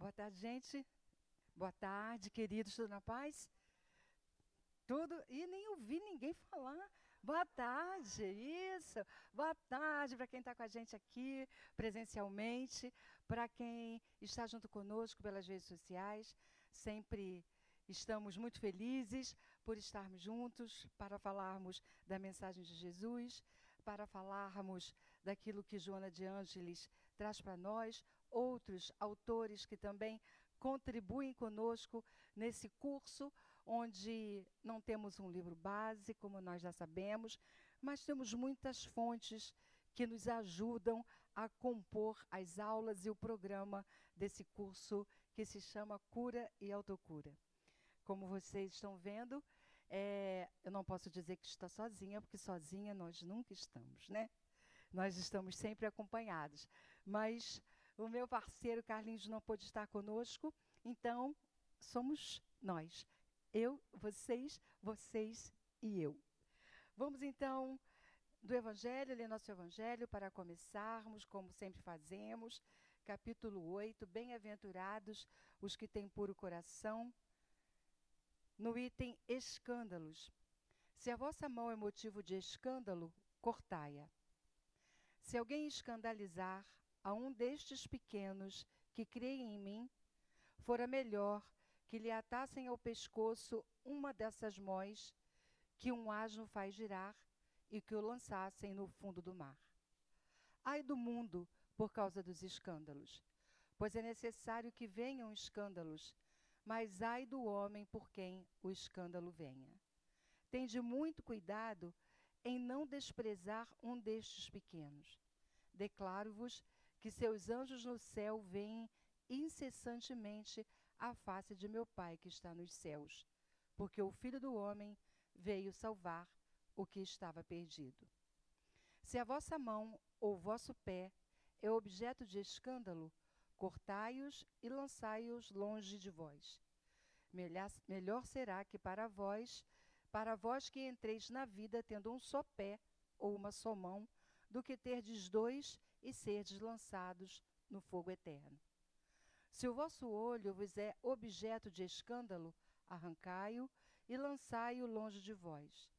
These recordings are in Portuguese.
Boa tarde, gente. Boa tarde, queridos. Tudo na paz? Tudo? E nem ouvi ninguém falar. Boa tarde, isso. Boa tarde para quem está com a gente aqui presencialmente, para quem está junto conosco pelas redes sociais. Sempre estamos muito felizes por estarmos juntos para falarmos da mensagem de Jesus, para falarmos daquilo que Joana de Ângeles traz para nós, outros autores que também contribuem conosco nesse curso, onde não temos um livro base, como nós já sabemos, mas temos muitas fontes que nos ajudam a compor as aulas e o programa desse curso que se chama Cura e Autocura. Como vocês estão vendo, eu não posso dizer que estou sozinha, porque sozinha nós nunca estamos, né? Nós estamos sempre acompanhados. Mas o meu parceiro Carlinhos não pôde estar conosco, então somos nós. Eu, vocês e eu. Vamos então do Evangelho, ler nosso Evangelho para começarmos, como sempre fazemos. Capítulo 8, bem-aventurados os que têm puro coração. No item escândalos. Se a vossa mão é motivo de escândalo, cortai-a. Se alguém escandalizar a um destes pequenos que creem em mim, fora melhor que lhe atassem ao pescoço uma dessas mós que um asno faz girar e que o lançassem no fundo do mar. Ai do mundo por causa dos escândalos, pois é necessário que venham escândalos, mas ai do homem por quem o escândalo venha. Tende muito cuidado em não desprezar um destes pequenos. Declaro-vos que seus anjos no céu veem incessantemente a face de meu Pai que está nos céus, porque o Filho do Homem veio salvar o que estava perdido. Se a vossa mão ou vosso pé é objeto de escândalo, cortai-os e lançai-os longe de vós. Melhor será que para vós que entreis na vida tendo um só pé ou uma só mão, do que terdes dois e serdes lançados no fogo eterno. Se o vosso olho vos é objeto de escândalo, arrancai-o e lançai-o longe de vós.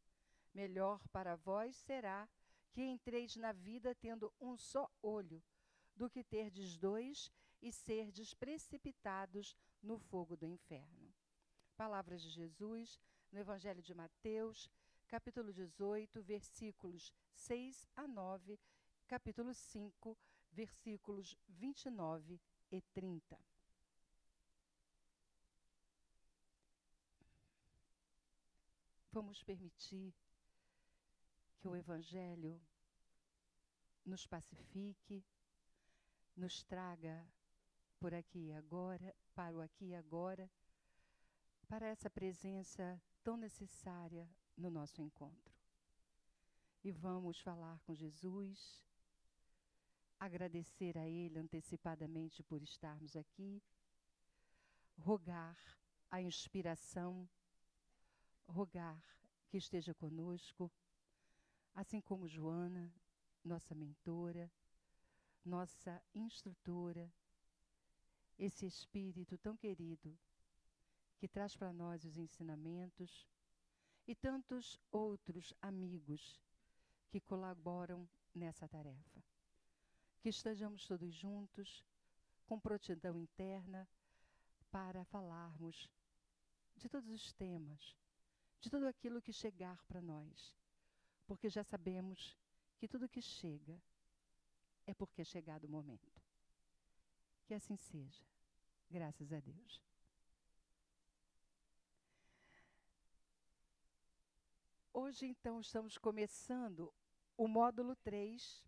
Melhor para vós será que entreis na vida tendo um só olho, do que terdes dois e serdes precipitados no fogo do inferno. Palavras de Jesus no Evangelho de Mateus, capítulo 18, versículos 6 a 9, capítulo 5, versículos 29 e 30. Vamos permitir que o Evangelho nos pacifique, nos traga por aqui e agora, para o aqui e agora, para essa presença tão necessária no nosso encontro. E vamos falar com Jesus, agradecer a Ele antecipadamente por estarmos aqui, rogar a inspiração, rogar que esteja conosco, assim como Joana, nossa mentora, nossa instrutora, esse Espírito tão querido que traz para nós os ensinamentos e tantos outros amigos que colaboram nessa tarefa. Que estejamos todos juntos, com prontidão interna, para falarmos de todos os temas, de tudo aquilo que chegar para nós, porque já sabemos que tudo que chega é porque é chegado o momento. Que assim seja, graças a Deus. Hoje, então, estamos começando o módulo 3,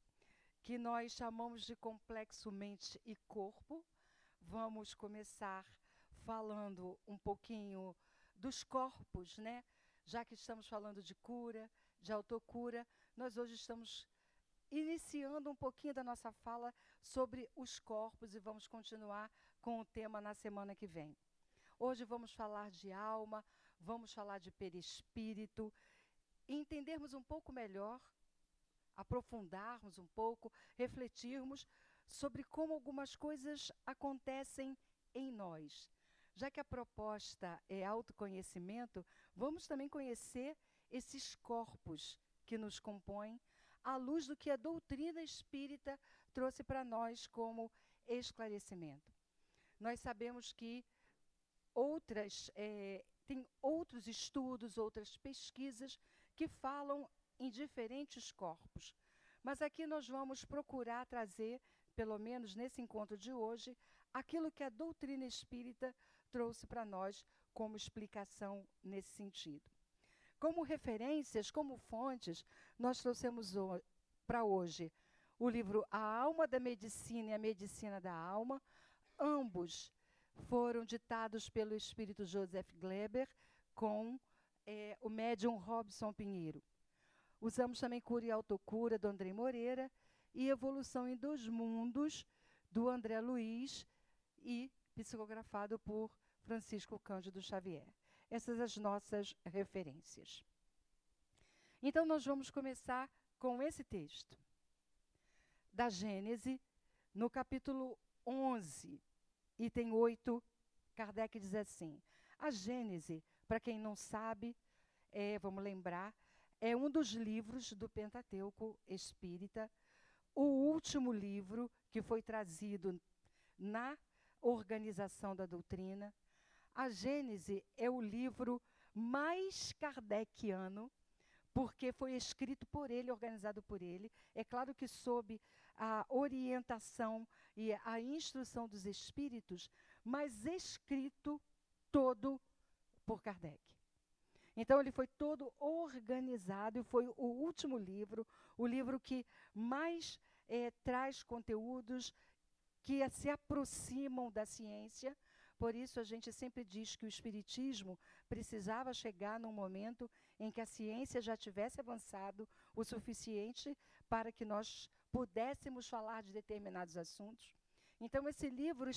que nós chamamos de complexo mente e corpo. Vamos começar falando um pouquinho dos corpos, né? Já que estamos falando de cura, de autocura, nós hoje estamos iniciando um pouquinho da nossa fala sobre os corpos e vamos continuar com o tema na semana que vem. Hoje vamos falar de alma, vamos falar de perispírito, e entendermos um pouco melhor, aprofundarmos um pouco, refletirmos sobre como algumas coisas acontecem em nós. Já que a proposta é autoconhecimento, vamos também conhecer esses corpos que nos compõem, à luz do que a doutrina espírita trouxe para nós como esclarecimento. Nós sabemos que tem outros estudos, outras pesquisas que falam em diferentes corpos. Mas aqui nós vamos procurar trazer, pelo menos nesse encontro de hoje, aquilo que a doutrina espírita trouxe para nós como explicação nesse sentido. Como referências, como fontes, nós trouxemos para hoje o livro A Alma da Medicina e a Medicina da Alma. Ambos foram ditados pelo espírito Joseph Gleber com o médium Robson Pinheiro. Usamos também Cura e Autocura, do André Moreira, e Evolução em 2 Mundos, do André Luiz, e psicografado por Francisco Cândido Xavier. Essas as nossas referências. Então, nós vamos começar com esse texto, da Gênese, no capítulo 11, item 8, Kardec diz assim: a Gênese, para quem não sabe, vamos lembrar, é um dos livros do Pentateuco Espírita, o último livro que foi trazido na organização da doutrina. A Gênese é o livro mais kardeciano, porque foi escrito por ele, organizado por ele. É claro que sob a orientação e a instrução dos espíritos, mas escrito todo por Kardec. Então, ele foi todo organizado e foi o último livro, o livro que mais traz conteúdos que se aproximam da ciência. Por isso, a gente sempre diz que o Espiritismo precisava chegar num momento em que a ciência já tivesse avançado o suficiente para que nós pudéssemos falar de determinados assuntos. Então, esse livro,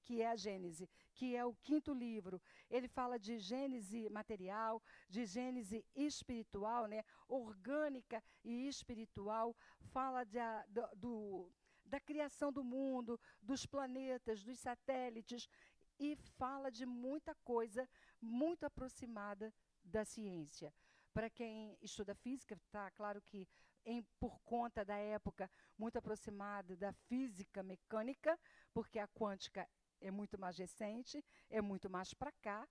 que é a Gênese, que é o 5º livro, ele fala de gênese material, de gênese espiritual, né, orgânica e espiritual, fala da criação do mundo, dos planetas, dos satélites, e fala de muita coisa muito aproximada da ciência. Para quem estuda física, está claro que, por conta da época, muito aproximada da física mecânica, porque a quântica é muito mais recente, é muito mais para cá,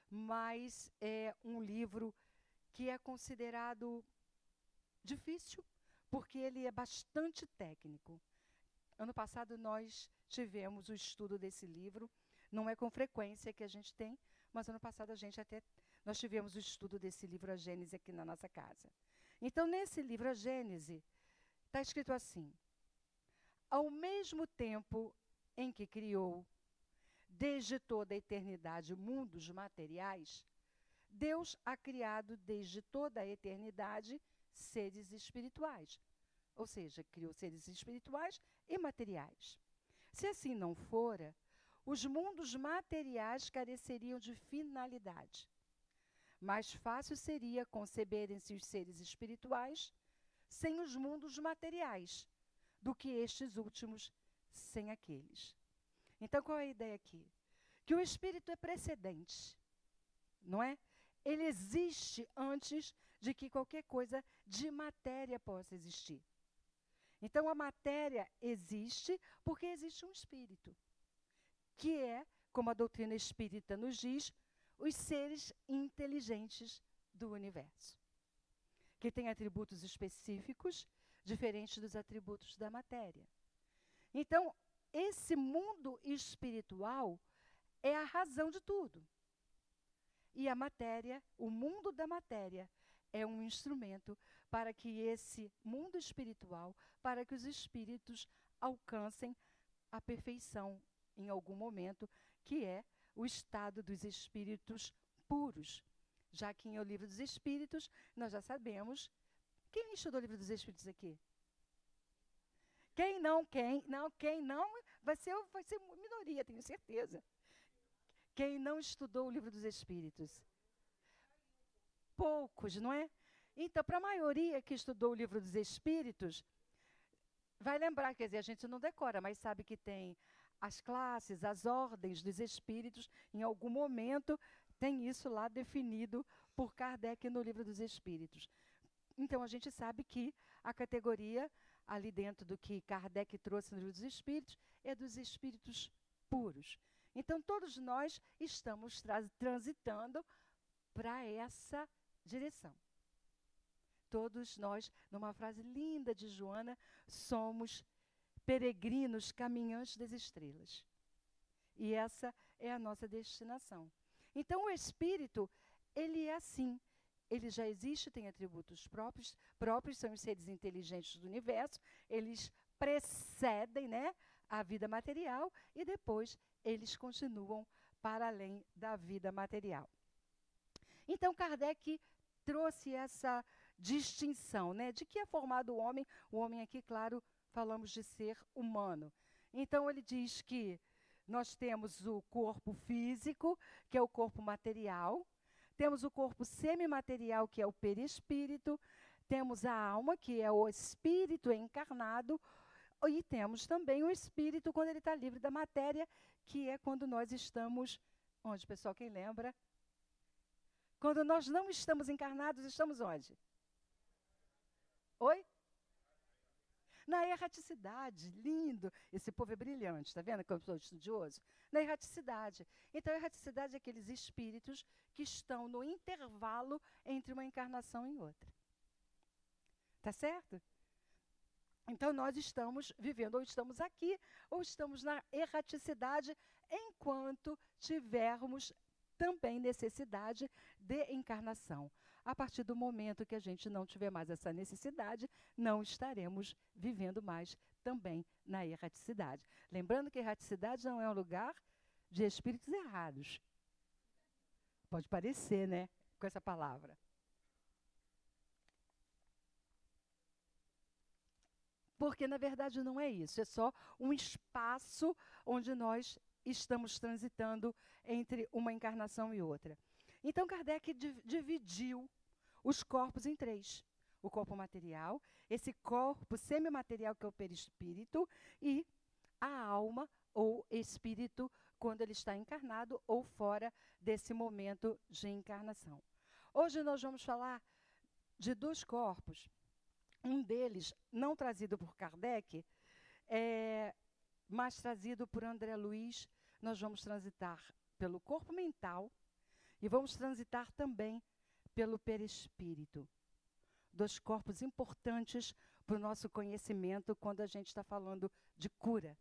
mas é um livro que é considerado difícil, porque ele é bastante técnico. Ano passado nós tivemos o estudo desse livro, não é com frequência que a gente tem, mas ano passado nós tivemos o estudo desse livro, a Gênese, aqui na nossa casa. Então, nesse livro, a Gênese, está escrito assim: ao mesmo tempo em que criou, desde toda a eternidade, mundos materiais, Deus ha criado desde toda a eternidade seres espirituais. Ou seja, criou seres espirituais e materiais. Se assim não fora, os mundos materiais careceriam de finalidade. Mais fácil seria conceberem-se os seres espirituais sem os mundos materiais do que estes últimos sem aqueles. Então, qual é a ideia aqui? Que o espírito é precedente, não é? Ele existe antes de que qualquer coisa de matéria possa existir. Então, a matéria existe porque existe um espírito, que é, como a doutrina espírita nos diz, os seres inteligentes do universo, que têm atributos específicos, diferentes dos atributos da matéria. Então, esse mundo espiritual é a razão de tudo. E a matéria, o mundo da matéria, é um instrumento para que esse mundo espiritual, para que os espíritos alcancem a perfeição em algum momento, que é o estado dos espíritos puros. Já que em O Livro dos Espíritos, nós já sabemos. Quem estudou o Livro dos Espíritos aqui? Quem não, vai ser minoria, tenho certeza. Quem não estudou o Livro dos Espíritos? Poucos, não é? Então, para a maioria que estudou o Livro dos Espíritos, vai lembrar, quer dizer, a gente não decora, mas sabe que tem as classes, as ordens dos espíritos, em algum momento, tem isso lá definido por Kardec no Livro dos Espíritos. Então, a gente sabe que a categoria, ali dentro do que Kardec trouxe no Livro dos Espíritos, é dos espíritos puros. Então, todos nós estamos transitando para essa direção. Todos nós, numa frase linda de Joana, somos peregrinos caminhantes das estrelas. E essa é a nossa destinação. Então, o espírito, ele é assim. Ele já existe, tem atributos próprios, são os seres inteligentes do universo, eles precedem, né, a vida material e depois eles continuam para além da vida material. Então, Kardec trouxe essa distinção, né, de que é formado o homem aqui, claro, falamos de ser humano. Então, ele diz que nós temos o corpo físico, que é o corpo material, temos o corpo semimaterial, que é o perispírito, temos a alma, que é o espírito encarnado, e temos também o espírito quando ele está livre da matéria, que é quando nós estamos, onde, pessoal, quem lembra? Quando nós não estamos encarnados, estamos onde? Oi? Na erraticidade, lindo. Esse povo é brilhante, está vendo que eu sou estudioso? Na erraticidade. Então, a erraticidade é aqueles espíritos que estão no intervalo entre uma encarnação e outra. Tá certo? Então, nós estamos vivendo, ou estamos aqui, ou estamos na erraticidade, enquanto tivermos também necessidade de encarnação. A partir do momento que a gente não tiver mais essa necessidade, não estaremos vivendo mais também na erraticidade. Lembrando que a erraticidade não é um lugar de espíritos errados. Pode parecer, né, com essa palavra. Porque, na verdade, não é isso. É só um espaço onde nós estamos transitando entre uma encarnação e outra. Então, Kardec dividiu os corpos em três. O corpo material, esse corpo semimaterial, que é o perispírito, e a alma, ou espírito, quando ele está encarnado ou fora desse momento de encarnação. Hoje nós vamos falar de dois corpos. Um deles, não trazido por Kardec, mas trazido por André Luiz. Nós vamos transitar pelo corpo mental e vamos transitar também pelo perispírito. Dois corpos importantes para o nosso conhecimento quando a gente está falando de cura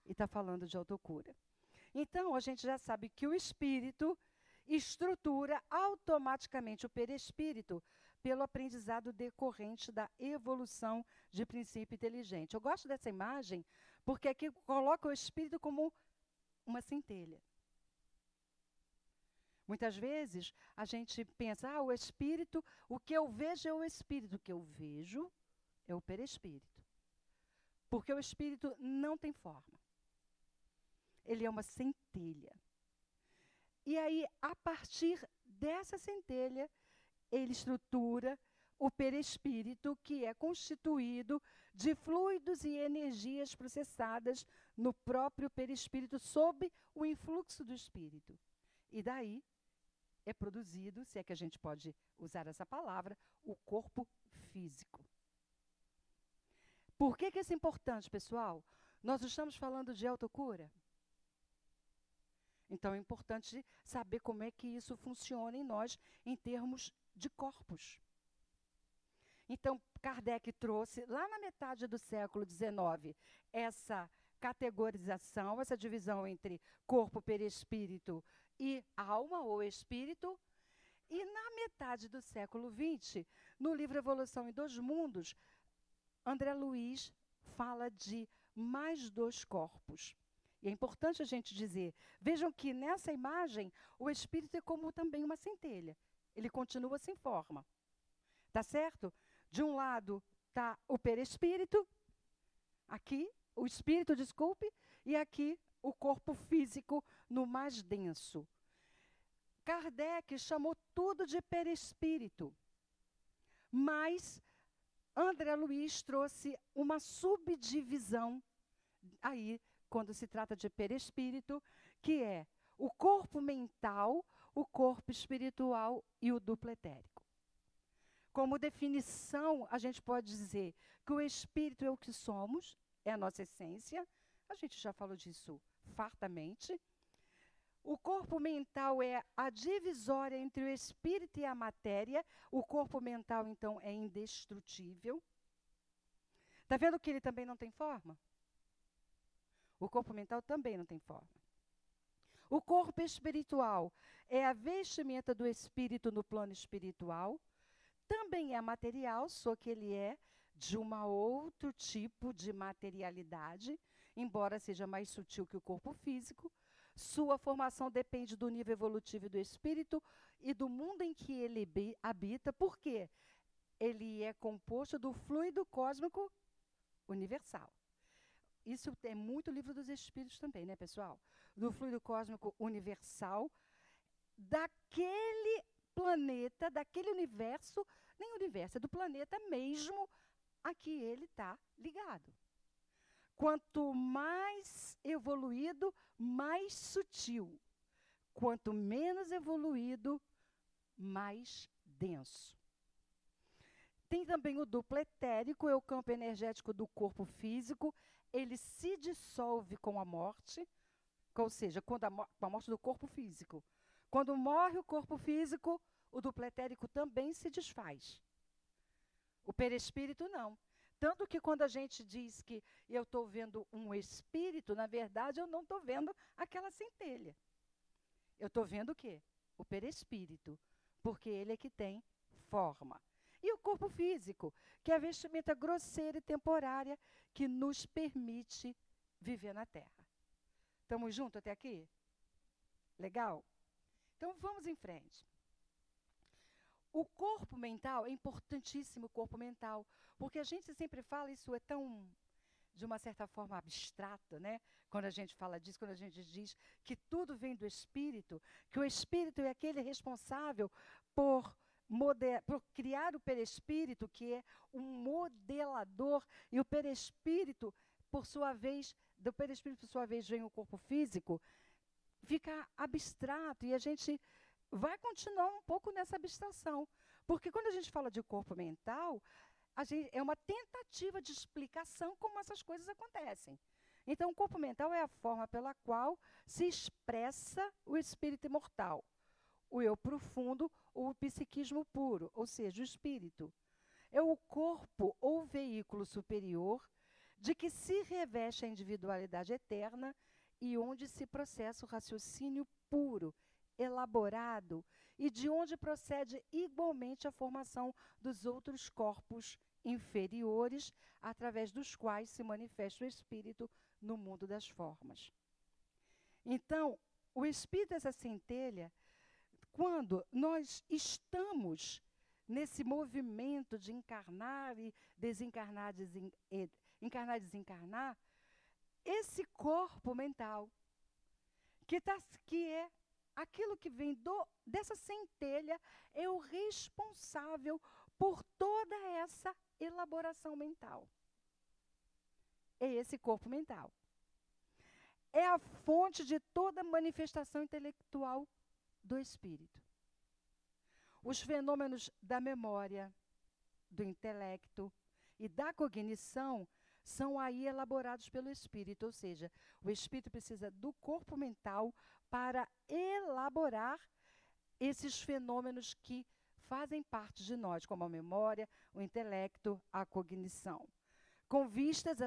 e está falando de autocura. Então, a gente já sabe que o espírito estrutura automaticamente o perispírito pelo aprendizado decorrente da evolução de princípio inteligente. Eu gosto dessa imagem porque aqui coloca o espírito como uma centelha. Muitas vezes a gente pensa, o espírito, o que eu vejo é o espírito, o que eu vejo é o perispírito. Porque o espírito não tem forma. Ele é uma centelha. E aí, a partir dessa centelha, ele estrutura o perispírito, que é constituído de fluidos e energias processadas no próprio perispírito, sob o influxo do espírito. E daí é produzido, se é que a gente pode usar essa palavra, o corpo físico. Por que isso é importante, pessoal? Nós estamos falando de autocura. Então, é importante saber como é que isso funciona em nós, em termos de corpos. Então, Kardec trouxe, lá na metade do século XIX, essa categorização, essa divisão entre corpo, perispírito e alma, ou espírito. E na metade do século XX, no livro Evolução em Dois Mundos, André Luiz fala de mais dois corpos. E é importante a gente dizer, vejam que nessa imagem, o espírito é como também uma centelha. Ele continua sem forma. Tá certo? De um lado está o perispírito, aqui, o espírito, desculpe, e aqui o corpo físico no mais denso. Kardec chamou tudo de perispírito, mas André Luiz trouxe uma subdivisão aí quando se trata de perispírito, que é o corpo mental, o corpo espiritual e o duplo etérico. Como definição, a gente pode dizer que o espírito é o que somos, é a nossa essência. A gente já falou disso fartamente. O corpo mental é a divisória entre o espírito e a matéria. O corpo mental, então, é indestrutível. Está vendo que ele também não tem forma? O corpo mental também não tem forma. O corpo espiritual é a vestimenta do espírito no plano espiritual. Também é material, só que ele é de um outro tipo de materialidade, embora seja mais sutil que o corpo físico. Sua formação depende do nível evolutivo do espírito e do mundo em que ele habita. Por quê? Ele é composto do fluido cósmico universal. Isso é muito livro dos Espíritos também, né, pessoal? Do fluido cósmico universal, daquele planeta, daquele universo, nem universo, é do planeta mesmo a que ele está ligado. Quanto mais evoluído, mais sutil. Quanto menos evoluído, mais denso. Tem também o duplo etérico, é o campo energético do corpo físico. Ele se dissolve com a morte, ou seja, com a morte do corpo físico. Quando morre o corpo físico, o duplo etérico também se desfaz. O perispírito não. Tanto que quando a gente diz que eu estou vendo um espírito, na verdade eu não estou vendo aquela centelha. Eu estou vendo o quê? O perispírito, porque ele é que tem forma. E o corpo físico, que é a vestimenta grosseira e temporária que nos permite viver na Terra. Estamos juntos até aqui? Legal? Então vamos em frente. O corpo mental, é importantíssimo o corpo mental, porque a gente sempre fala, isso é tão, de uma certa forma, abstrato, né? Quando a gente fala disso, quando a gente diz que tudo vem do espírito, que o espírito é aquele responsável por criar o perispírito, que é um modelador, e o perispírito, por sua vez, do perispírito, por sua vez, vem o corpo físico, fica abstrato, e a gente vai continuar um pouco nessa abstração. Porque quando a gente fala de corpo mental, é uma tentativa de explicação como essas coisas acontecem. Então, o corpo mental é a forma pela qual se expressa o espírito imortal, o eu profundo ou o psiquismo puro, ou seja, o espírito. É o corpo ou veículo superior de que se reveste a individualidade eterna e onde se processa o raciocínio puro, elaborado, e de onde procede igualmente a formação dos outros corpos inferiores, através dos quais se manifesta o espírito no mundo das formas. Então, o espírito é essa centelha. Quando nós estamos nesse movimento de encarnar e desencarnar, encarnar e desencarnar, esse corpo mental, que é aquilo que vem dessa centelha, é o responsável por toda essa elaboração mental. É esse corpo mental. É a fonte de toda manifestação intelectual do espírito. Os fenômenos da memória, do intelecto e da cognição são aí elaborados pelo espírito, ou seja, o espírito precisa do corpo mental para elaborar esses fenômenos que fazem parte de nós, como a memória, o intelecto, a cognição, com vistas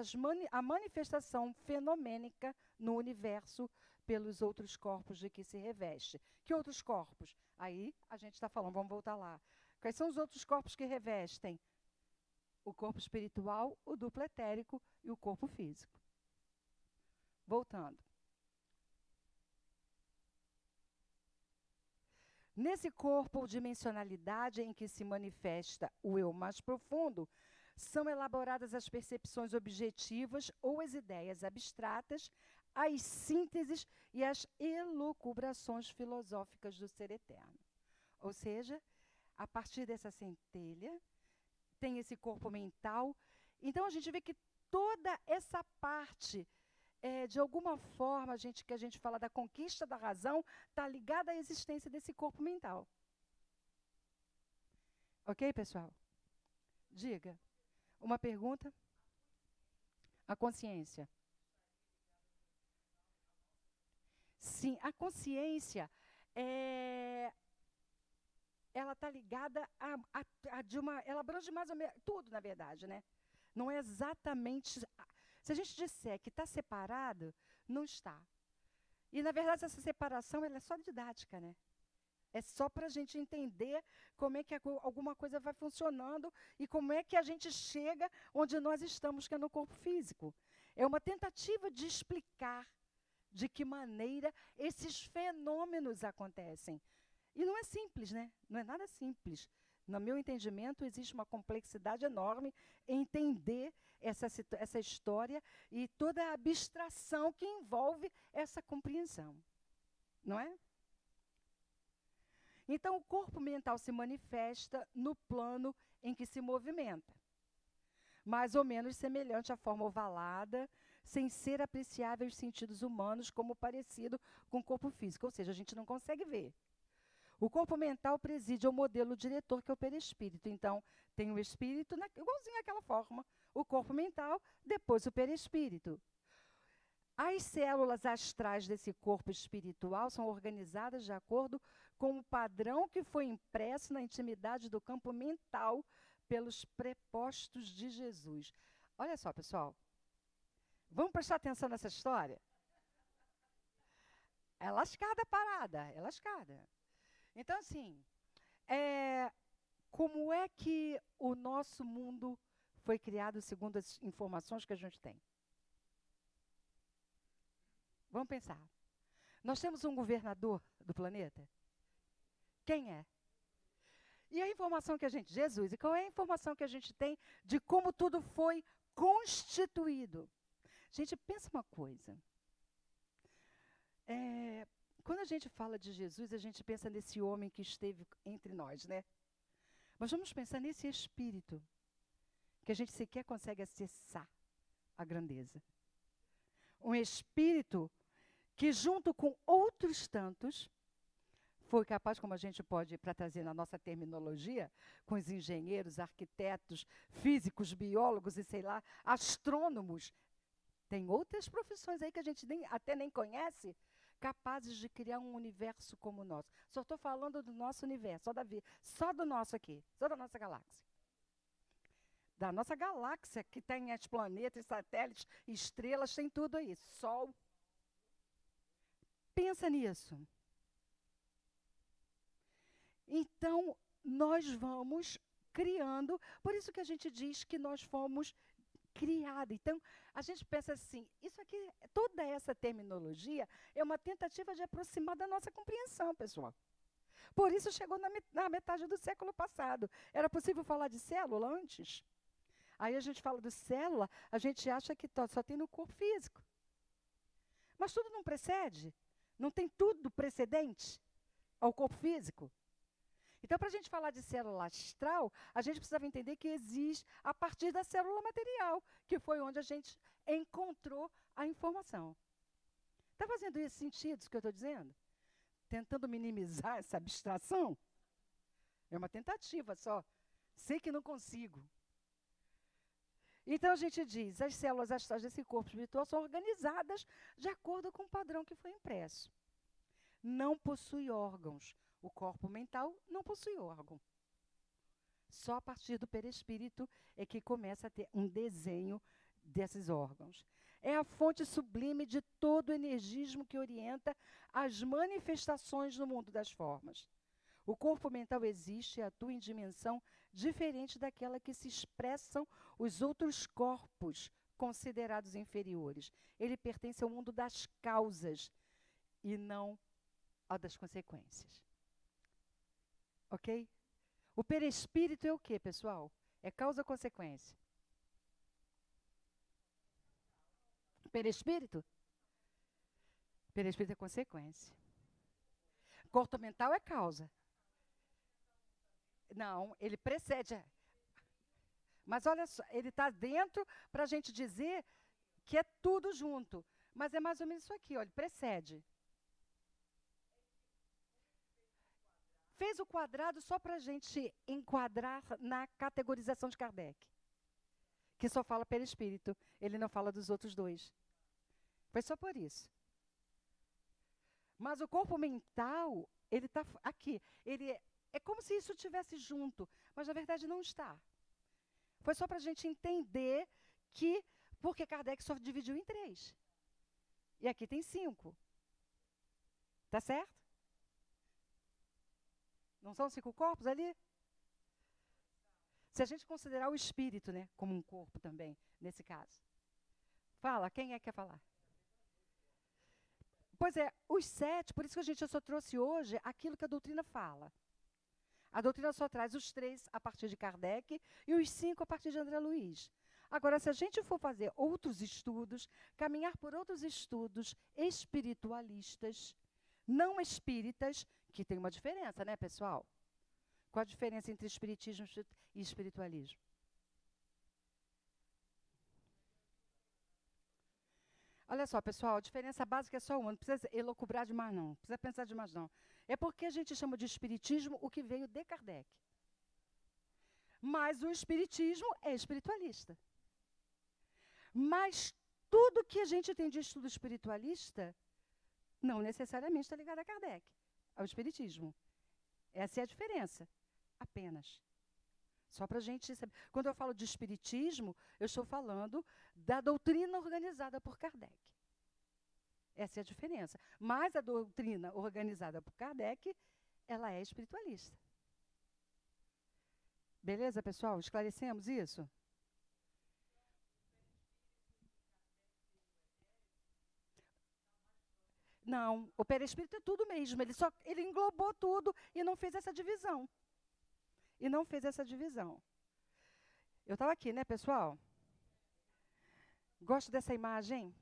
à manifestação fenomênica no universo pelos outros corpos de que se reveste. Que outros corpos? Aí a gente está falando, vamos voltar lá. Quais são os outros corpos que revestem? O corpo espiritual, o duplo etérico e o corpo físico. Voltando. Nesse corpo ou dimensionalidade em que se manifesta o eu mais profundo, são elaboradas as percepções objetivas ou as ideias abstratas, as sínteses e as elucubrações filosóficas do ser eterno. Ou seja, a partir dessa centelha, tem esse corpo mental. Então, a gente vê que toda essa parte de alguma forma, que a gente fala da conquista da razão, está ligada à existência desse corpo mental. Ok, pessoal? Diga. Uma pergunta? A consciência. Sim, a consciência, ela está ligada ela abrange mais ou menos tudo, na verdade, né? Não é exatamente. Se a gente disser que está separado, não está. E, na verdade, essa separação ela é só didática, né? É só para a gente entender como é que alguma coisa vai funcionando e como é que a gente chega onde nós estamos, que é no corpo físico. É uma tentativa de explicar de que maneira esses fenômenos acontecem. E não é simples, né? Não é nada simples. No meu entendimento, existe uma complexidade enorme em entender essa história e toda a abstração que envolve essa compreensão. Não é? Então, o corpo mental se manifesta no plano em que se movimenta, mais ou menos semelhante à forma ovalada, sem ser apreciável os sentidos humanos como parecido com o corpo físico, ou seja, a gente não consegue ver. O corpo mental preside ao modelo diretor, que é o perispírito. Então, tem o espírito, igualzinho àquela forma, o corpo mental, depois o perispírito. As células astrais desse corpo espiritual são organizadas de acordo com o padrão que foi impresso na intimidade do campo mental pelos prepostos de Jesus. Olha só, pessoal. Vamos prestar atenção nessa história? É lascada a parada, é lascada. Então, assim, como é que o nosso mundo foi criado segundo as informações que a gente tem? Vamos pensar. Nós temos um governador do planeta? Quem é? E a informação que a gente... Jesus. E qual é a informação que a gente tem de como tudo foi constituído? Gente, pensa uma coisa. Quando a gente fala de Jesus, a gente pensa nesse homem que esteve entre nós, né? Mas vamos pensar nesse espírito, que a gente sequer consegue acessar a grandeza. Um espírito que, junto com outros tantos, foi capaz, como a gente pode, para trazer na nossa terminologia, com os engenheiros, arquitetos, físicos, biólogos e, sei lá, astrônomos. Tem outras profissões aí que a gente até nem conhece, capazes de criar um universo como o nosso. Só estou falando do nosso universo, só do nosso aqui, só da nossa galáxia. Da nossa galáxia, que tem os planetas, satélites, estrelas, tem tudo aí. Sol. Pensa nisso. Então, nós vamos criando, por isso que a gente diz que nós fomos criados. Então, a gente pensa assim, isso aqui, toda essa terminologia é uma tentativa de aproximar da nossa compreensão, pessoal. Por isso chegou na metade do século passado. Era possível falar de célula antes? Aí a gente fala de célula, a gente acha que só tem no corpo físico. Mas tudo não precede? Não tem tudo precedente ao corpo físico? Então, para a gente falar de célula astral, a gente precisava entender que existe a partir da célula material, que foi onde a gente encontrou a informação. Está fazendo isso sentido, isso que eu estou dizendo? Tentando minimizar essa abstração? É uma tentativa só. Sei que não consigo. Então, a gente diz, as células astrais desse corpo espiritual são organizadas de acordo com o padrão que foi impresso. Não possui órgãos. O corpo mental não possui órgão. Só a partir do perispírito é que começa a ter um desenho desses órgãos. É a fonte sublime de todo o energismo que orienta as manifestações no mundo das formas. O corpo mental existe e atua em dimensão diferente daquela que se expressam os outros corpos considerados inferiores. Ele pertence ao mundo das causas e não ao das consequências. Ok? O perispírito é o quê, pessoal? É causa-consequência. Perispírito? Perispírito é consequência. Corpo mental é causa. Não, ele precede. Mas olha só, ele está dentro para a gente dizer que é tudo junto. Mas é mais ou menos isso aqui, olha, precede. Fez o quadrado só para a gente enquadrar na categorização de Kardec, que só fala perispírito, ele não fala dos outros dois. Foi só por isso. Mas o corpo mental, ele está aqui. É como se isso estivesse junto, mas na verdade não está. Foi só para a gente entender que, porque Kardec só dividiu em 3. E aqui tem 5. Tá certo? Não são 5 corpos ali? Se a gente considerar o espírito, né, como um corpo também, nesse caso. Fala, quem é que quer falar? Pois é, os 7, por isso que a gente só trouxe hoje aquilo que a doutrina fala. A doutrina só traz os 3 a partir de Kardec e os 5 a partir de André Luiz. Agora, se a gente for fazer outros estudos, caminhar por outros estudos espiritualistas, não espíritas, que tem uma diferença, né, pessoal? Qual a diferença entre espiritismo e espiritualismo? Olha só, pessoal, a diferença básica é só uma, não precisa elocubrar demais, não. Não precisa pensar demais, não. É porque a gente chama de espiritismo o que veio de Kardec. Mas o espiritismo é espiritualista. Mas tudo que a gente tem de estudo espiritualista não necessariamente está ligado a Kardec, ao espiritismo. Essa é a diferença, apenas. Só para a gente saber. Quando eu falo de espiritismo, eu estou falando da doutrina organizada por Kardec. Essa é a diferença. Mas a doutrina organizada por Kardec, ela é espiritualista. Beleza, pessoal? Esclarecemos isso? Não, o perispírito é tudo mesmo. Ele englobou tudo e não fez essa divisão. Eu estava aqui, né, pessoal? Gosto dessa imagem.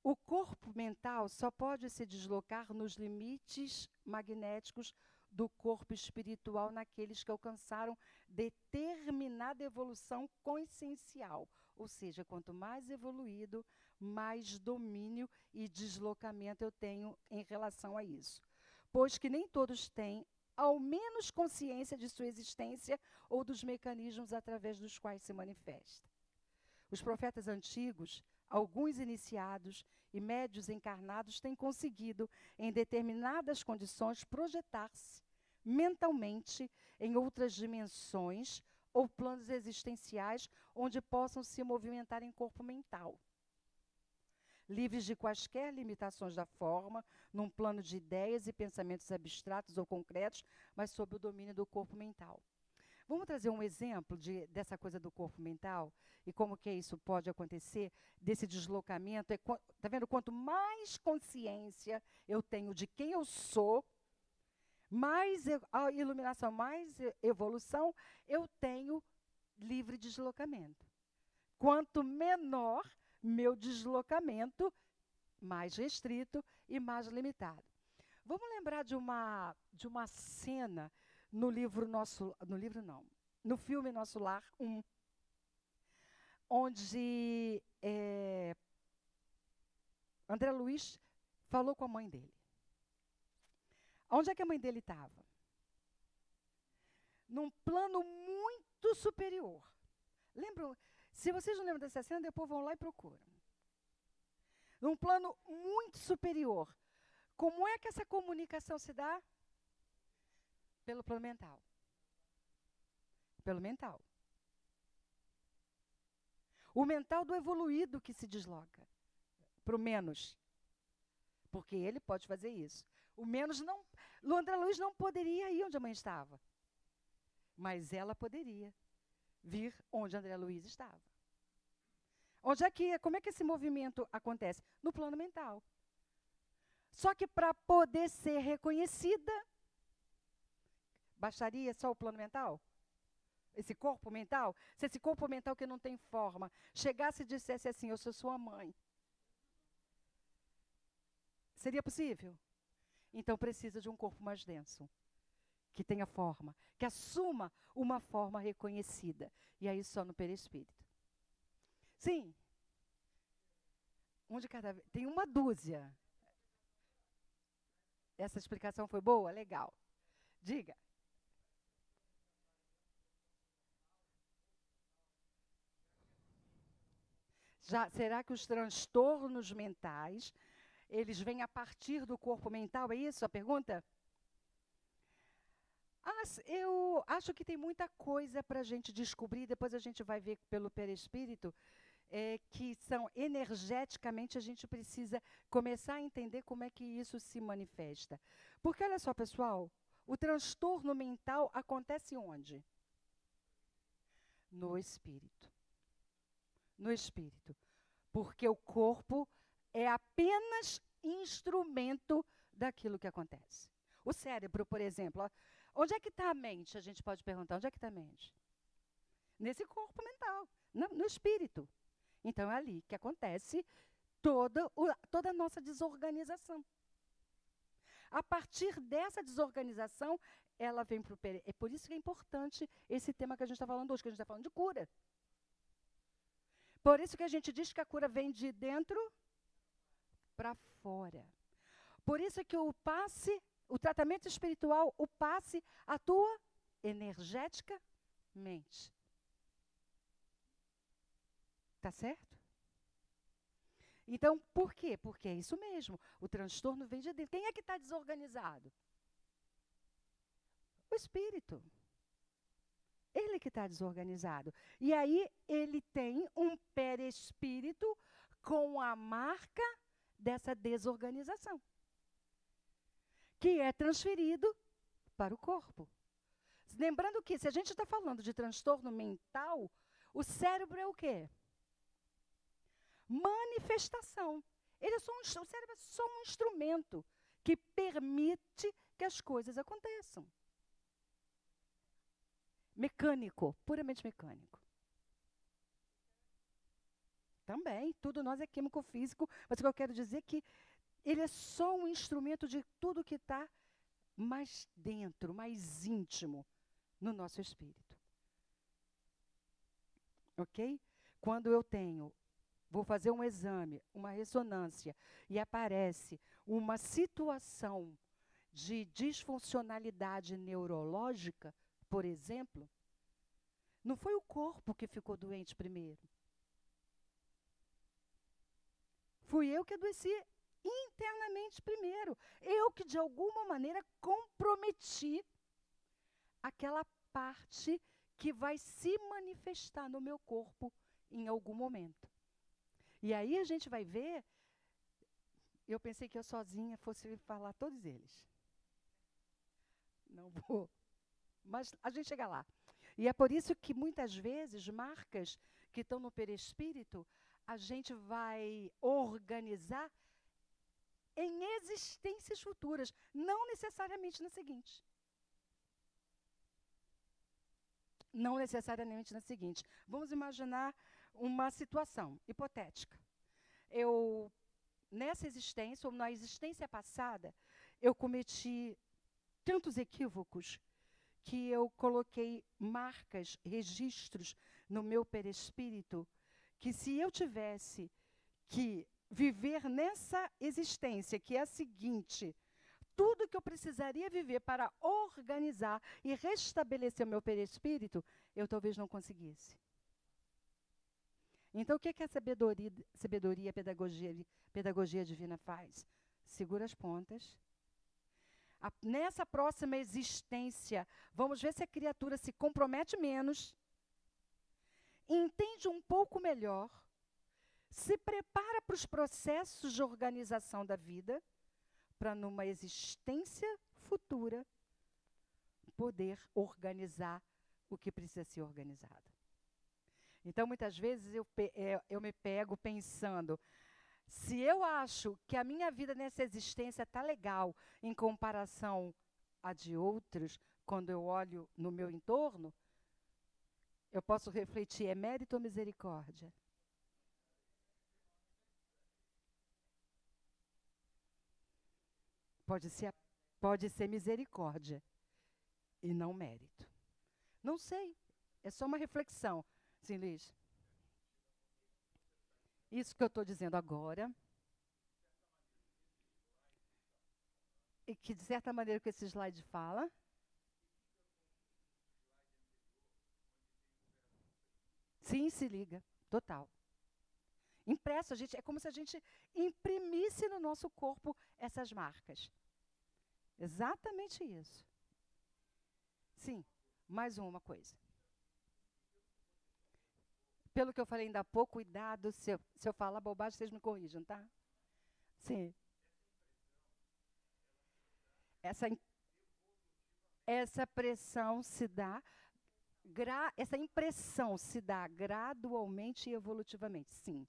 O corpo mental só pode se deslocar nos limites magnéticos do corpo espiritual naqueles que alcançaram determinada evolução consciencial. Ou seja, quanto mais evoluído, mais domínio e deslocamento eu tenho em relação a isso. Pois que nem todos têm, ao menos, consciência de sua existência ou dos mecanismos através dos quais se manifesta. Os profetas antigos, alguns iniciados e médios encarnados têm conseguido, em determinadas condições, projetar-se mentalmente em outras dimensões ou planos existenciais onde possam se movimentar em corpo mental, livres de quaisquer limitações da forma, num plano de ideias e pensamentos abstratos ou concretos, mas sob o domínio do corpo mental. Vamos trazer um exemplo dessa coisa do corpo mental e como que isso pode acontecer, desse deslocamento. Tá vendo? Quanto mais consciência eu tenho de quem eu sou, mais a iluminação, mais evolução, eu tenho livre deslocamento. Quanto menor meu deslocamento, mais restrito e mais limitado. Vamos lembrar de uma cena no filme Nosso Lar 1, onde André Luiz falou com a mãe dele. Onde é que a mãe dele estava? Num plano muito superior. Lembram? Se vocês não lembram dessa cena, depois vão lá e procuram. Num plano muito superior. Como é que essa comunicação se dá? Pelo plano mental. Pelo mental. O mental do evoluído que se desloca para o menos. Porque ele pode fazer isso. O menos não. O André Luiz não poderia ir onde a mãe estava. Mas ela poderia vir onde André Luiz estava. Como é que esse movimento acontece? No plano mental. Só que para poder ser reconhecida, bastaria só o plano mental? Esse corpo mental? Se esse corpo mental que não tem forma chegasse e dissesse assim, eu sou sua mãe, seria possível? Então precisa de um corpo mais denso, que tenha forma, que assuma uma forma reconhecida. E aí só no perispírito. Sim. Um de cada vez. Tem uma dúzia. Essa explicação foi boa? Legal. Diga. Será que os transtornos mentais, eles vêm a partir do corpo mental? É isso a pergunta? Eu acho que tem muita coisa para a gente descobrir, depois a gente vai ver pelo perispírito, que são energeticamente a gente precisa começar a entender como é que isso se manifesta. Porque olha só, pessoal, o transtorno mental acontece onde? No espírito. No espírito. Porque o corpo é apenas instrumento daquilo que acontece. O cérebro, por exemplo, onde é que está a mente? A gente pode perguntar, onde é que está a mente? Nesse corpo mental, no espírito. Então é ali que acontece toda a nossa desorganização. A partir dessa desorganização, ela vem para o perispírito. É por isso que é importante esse tema que a gente está falando hoje, que a gente está falando de cura. Por isso que a gente diz que a cura vem de dentro para fora. Por isso que o tratamento espiritual, o passe atua energeticamente. Tá certo? Então, por quê? Porque é isso mesmo. O transtorno vem de dentro. Quem é que está desorganizado? O espírito. Ele que está desorganizado. E aí ele tem um perispírito com a marca dessa desorganização, que é transferido para o corpo. Lembrando que, se a gente está falando de transtorno mental, o cérebro é o quê? Manifestação. O cérebro é só um instrumento que permite que as coisas aconteçam. Mecânico, puramente mecânico. Também, tudo nós é químico-físico, mas o que eu quero dizer é que ele é só um instrumento de tudo que está mais dentro, mais íntimo no nosso espírito. Ok? Quando eu vou fazer um exame, uma ressonância, e aparece uma situação de disfuncionalidade neurológica, por exemplo, não foi o corpo que ficou doente primeiro. Fui eu que adoeci internamente primeiro. Eu que, de alguma maneira, comprometi aquela parte que vai se manifestar no meu corpo em algum momento. E aí a gente vai ver, eu pensei que eu sozinha fosse falar todos eles. Não vou. Mas a gente chega lá. E é por isso que muitas vezes marcas que estão no perispírito, a gente vai organizar em existências futuras, não necessariamente na seguinte. Não necessariamente na seguinte. Vamos imaginar uma situação hipotética. Nessa existência, ou na existência passada, eu cometi tantos equívocos que eu coloquei marcas, registros no meu perispírito, que se eu tivesse que viver nessa existência, que é a seguinte, tudo que eu precisaria viver para organizar e restabelecer o meu perispírito, eu talvez não conseguisse. Então, o que é a sabedoria, pedagogia divina faz? Segura as pontas. Nessa próxima existência, vamos ver se a criatura se compromete menos, entende um pouco melhor, se prepara para os processos de organização da vida, para numa existência futura poder organizar o que precisa ser organizado. Então, muitas vezes eu me pego pensando, se eu acho que a minha vida nessa existência está legal em comparação à de outros, quando eu olho no meu entorno, eu posso refletir, é mérito ou misericórdia? Pode ser misericórdia e não mérito. Não sei, é só uma reflexão. Sim, Luiz? Isso que eu estou dizendo agora E que, de certa maneira, o que esse slide fala. Sim, se liga. Total. Impresso, é como se a gente imprimisse no nosso corpo essas marcas. Exatamente isso. Sim, mais uma coisa. Pelo que eu falei ainda há pouco, cuidado, se eu falar bobagem, vocês me corrijam, tá? Sim. Essa, essa pressão se dá, essa impressão se dá gradualmente e evolutivamente. Sim.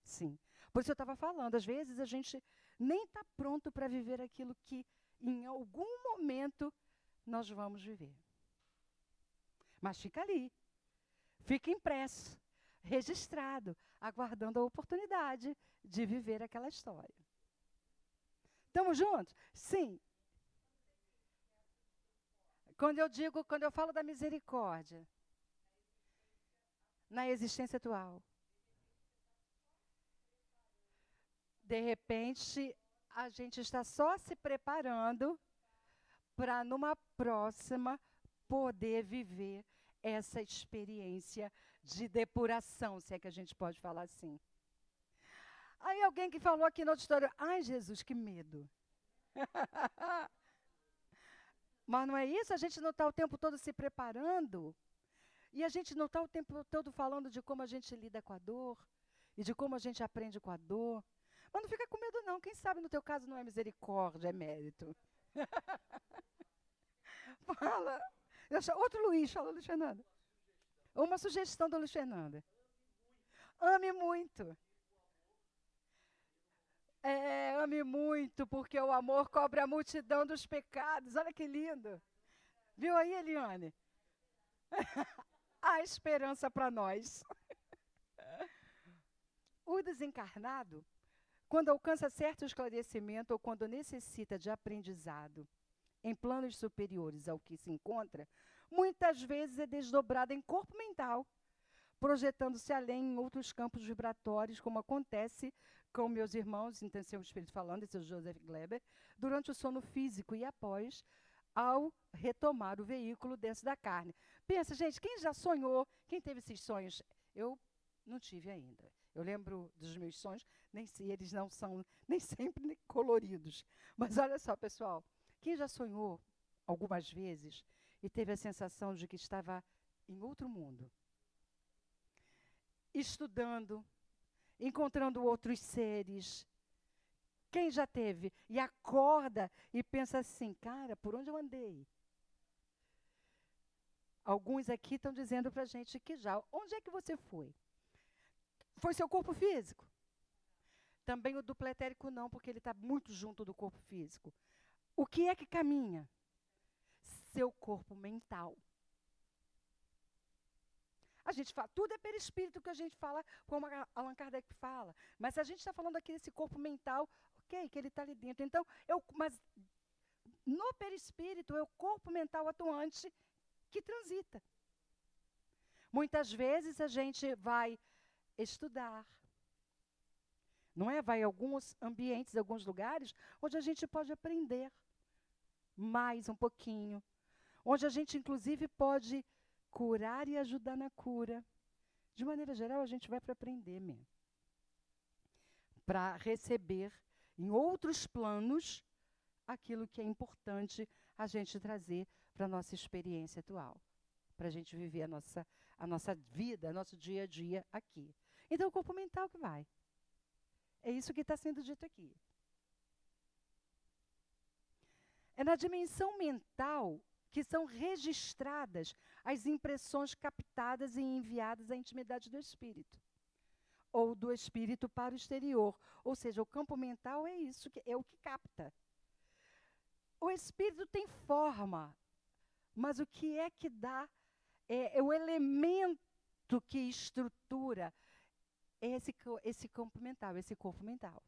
Sim. Por isso eu estava falando, às vezes a gente nem está pronto para viver aquilo que em algum momento nós vamos viver. Mas fica ali, fica impresso, registrado, aguardando a oportunidade de viver aquela história. Estamos juntos? Sim. Quando eu falo da misericórdia, na existência atual, de repente, a gente está só se preparando para, numa próxima, poder viver essa experiência de depuração, se é que a gente pode falar assim. Aí alguém que falou aqui no auditório, ai Jesus, que medo. Mas não é isso? A gente não está o tempo todo se preparando? E a gente não está o tempo todo falando de como a gente lida com a dor? E de como a gente aprende com a dor? Mas não fica com medo não, quem sabe no teu caso não é misericórdia, é mérito. Fala. Outro Luiz, fala Luiz Fernando. Uma sugestão do Luiz Fernando. Ame muito. Ame muito, porque o amor cobre a multidão dos pecados. Olha que lindo. Viu aí, Eliane? Há esperança para nós. O desencarnado, quando alcança certo esclarecimento ou quando necessita de aprendizado em planos superiores ao que se encontra, muitas vezes é desdobrado em corpo mental, projetando-se além em outros campos vibratórios, como acontece com meus irmãos, Intenção Espírito falando, esse é o Joseph Gleber, durante o sono físico e após, ao retomar o veículo dentro da carne. Pensa, gente, quem já sonhou, quem teve esses sonhos? Eu não tive ainda. Eu lembro dos meus sonhos, eles não são nem sempre coloridos. Mas olha só, pessoal, quem já sonhou algumas vezes e teve a sensação de que estava em outro mundo, estudando, encontrando outros seres. Quem já teve? E acorda e pensa assim, cara, por onde eu andei? Alguns aqui estão dizendo para a gente que já. Onde é que você foi? Foi seu corpo físico? Também o duplo etérico não, porque ele está muito junto do corpo físico. O que é que caminha? Seu corpo mental. A gente fala, tudo é perispírito que a gente fala, como Allan Kardec fala. Mas se a gente está falando aqui desse corpo mental, ok, que ele está ali dentro. Então, mas no perispírito é o corpo mental atuante que transita. Muitas vezes a gente vai estudar, não é? Vai a alguns ambientes, alguns lugares, onde a gente pode aprender mais um pouquinho, onde a gente, inclusive, pode curar e ajudar na cura. De maneira geral, a gente vai para aprender mesmo. Para receber em outros planos aquilo que é importante a gente trazer para a nossa experiência atual. Para a gente viver a nossa vida, nosso dia a dia aqui. Então, o corpo mental que vai. É isso que está sendo dito aqui. É na dimensão mental que são registradas as impressões captadas e enviadas à intimidade do espírito, ou do espírito para o exterior. Ou seja, o campo mental é isso, é o que capta. O espírito tem forma, mas o que é que dá, é o elemento que estrutura esse campo mental, esse corpo mental.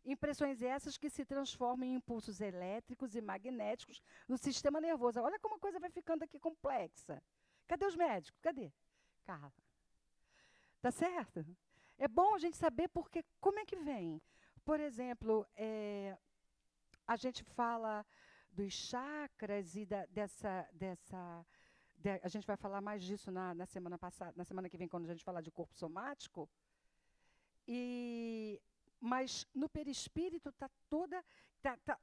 Impressões essas que se transformam em impulsos elétricos e magnéticos no sistema nervoso. Olha como a coisa vai ficando aqui complexa. Cadê os médicos? Cadê? Carla. Tá certo? É bom a gente saber como é que vem. Por exemplo, a gente fala dos chakras e a gente vai falar mais disso na semana passada, na semana que vem, quando a gente falar de corpo somático. Mas no perispírito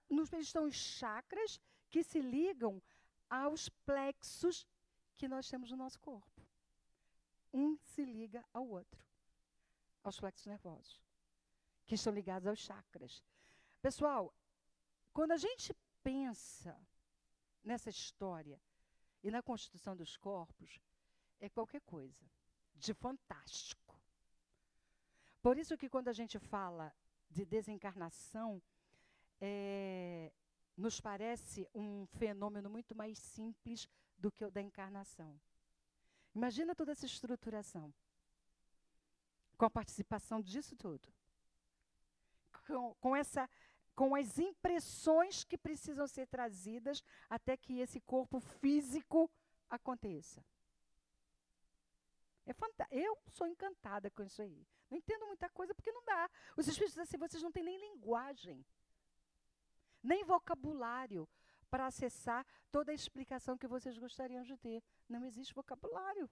nos perispíritos estão os chakras que se ligam aos plexos que nós temos no nosso corpo. Um se liga ao outro, aos plexos nervosos, que estão ligados aos chakras. Pessoal, quando a gente pensa nessa história e na constituição dos corpos, é qualquer coisa de fantástico. Por isso que quando a gente fala de desencarnação, nos parece um fenômeno muito mais simples do que o da encarnação. Imagina toda essa estruturação, com a participação disso tudo, com as impressões que precisam ser trazidas até que esse corpo físico aconteça. Eu sou encantada com isso aí. Não entendo muita coisa porque não dá. Os espíritos dizem assim, vocês não têm nem linguagem, nem vocabulário para acessar toda a explicação que vocês gostariam de ter. Não existe vocabulário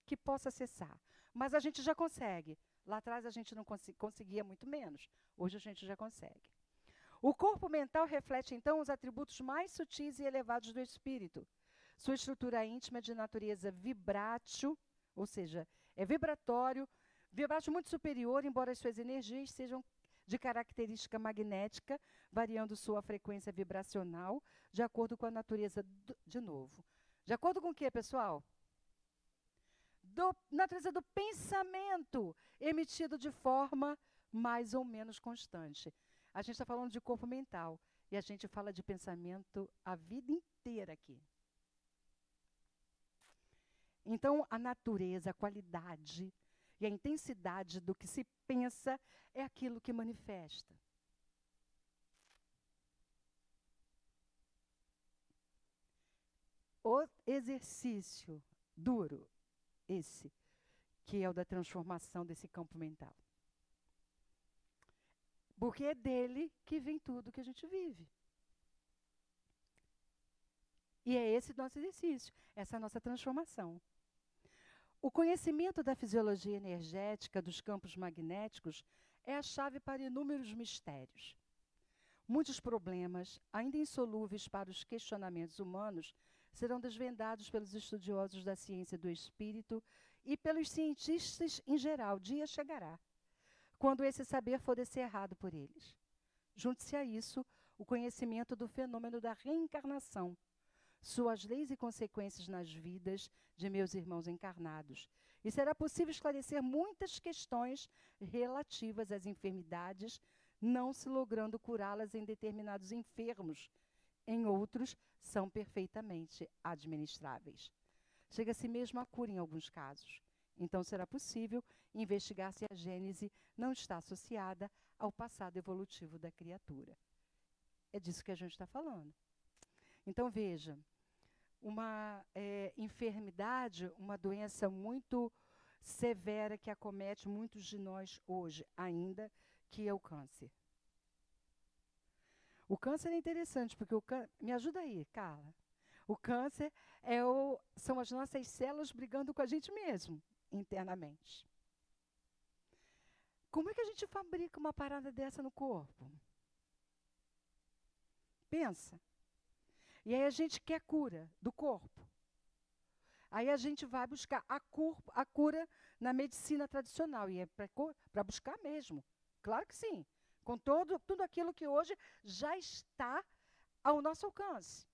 que possa acessar. Mas a gente já consegue. Lá atrás a gente não conseguia muito menos. Hoje a gente já consegue. O corpo mental reflete, então, os atributos mais sutis e elevados do espírito. Sua estrutura íntima é de natureza vibrátil, ou seja, é vibrátil muito superior, embora as suas energias sejam de característica magnética, variando sua frequência vibracional, de acordo com a natureza, de novo. De acordo com o quê, pessoal? Natureza do pensamento, emitido de forma mais ou menos constante. A gente está falando de corpo mental, e a gente fala de pensamento a vida inteira aqui. Então, a natureza, a qualidade e a intensidade do que se pensa é aquilo que manifesta. O exercício duro, esse, que é o da transformação desse campo mental. Porque é dele que vem tudo que a gente vive. E é esse nosso exercício, essa nossa transformação. O conhecimento da fisiologia energética dos campos magnéticos é a chave para inúmeros mistérios. Muitos problemas, ainda insolúveis para os questionamentos humanos, serão desvendados pelos estudiosos da ciência do espírito e pelos cientistas em geral. O dia chegará, quando esse saber for descerrado por eles. Junte-se a isso o conhecimento do fenômeno da reencarnação, suas leis e consequências nas vidas de meus irmãos encarnados. E será possível esclarecer muitas questões relativas às enfermidades, não se logrando curá-las em determinados enfermos. Em outros, são perfeitamente administráveis. Chega-se mesmo à cura em alguns casos. Então, será possível investigar se a gênese não está associada ao passado evolutivo da criatura. É disso que a gente está falando. Então, veja, uma enfermidade, uma doença muito severa que acomete muitos de nós hoje ainda, que é o câncer. O câncer é interessante, porque me ajuda aí, Carla. O câncer são as nossas células brigando com a gente mesmo, internamente. Como é que a gente fabrica uma parada dessa no corpo? Pensa. E aí a gente quer cura do corpo. Aí a gente vai buscar a cura na medicina tradicional. E é para buscar mesmo. Claro que sim. Com tudo aquilo que hoje já está ao nosso alcance.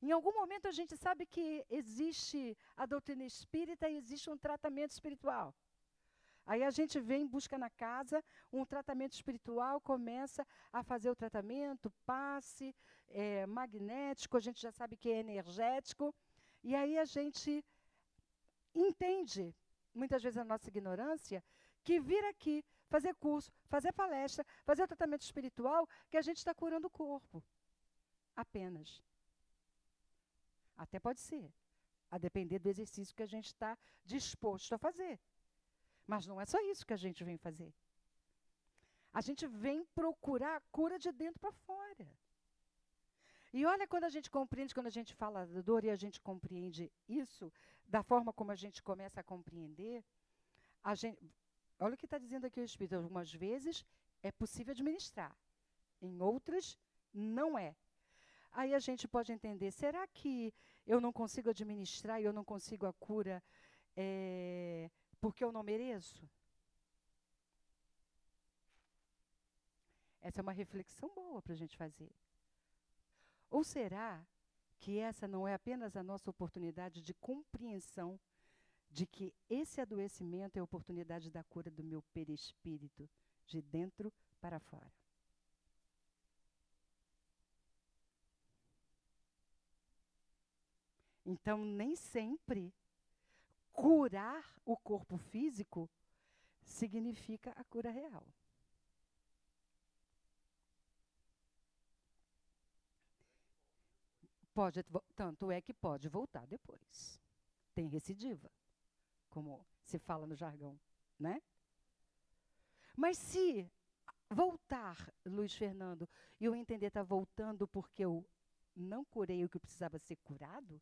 Em algum momento a gente sabe que existe a doutrina espírita e existe um tratamento espiritual. Aí a gente vem, busca na casa um tratamento espiritual, começa a fazer o tratamento, passe, magnético, a gente já sabe que é energético. E aí a gente entende, muitas vezes a nossa ignorância, que vir aqui, fazer curso, fazer palestra, fazer o tratamento espiritual, que a gente está curando o corpo. Apenas. Até pode ser, a depender do exercício que a gente está disposto a fazer. Mas não é só isso que a gente vem fazer. A gente vem procurar a cura de dentro para fora. E olha quando a gente compreende, quando a gente fala da dor e a gente compreende isso, da forma como a gente começa a compreender, a gente, olha o que está dizendo aqui o Espírito. Algumas vezes é possível administrar, em outras não é. Aí a gente pode entender, será que eu não consigo administrar e eu não consigo a cura porque eu não mereço? Essa é uma reflexão boa para a gente fazer. Ou será que essa não é apenas a nossa oportunidade de compreensão de que esse adoecimento é a oportunidade da cura do meu perispírito, de dentro para fora? Então, nem sempre curar o corpo físico significa a cura real. Tanto é que pode voltar depois. Tem recidiva, como se fala no jargão, né? Mas se voltar, Luiz Fernando, e eu entender está voltando porque eu não curei o que precisava ser curado,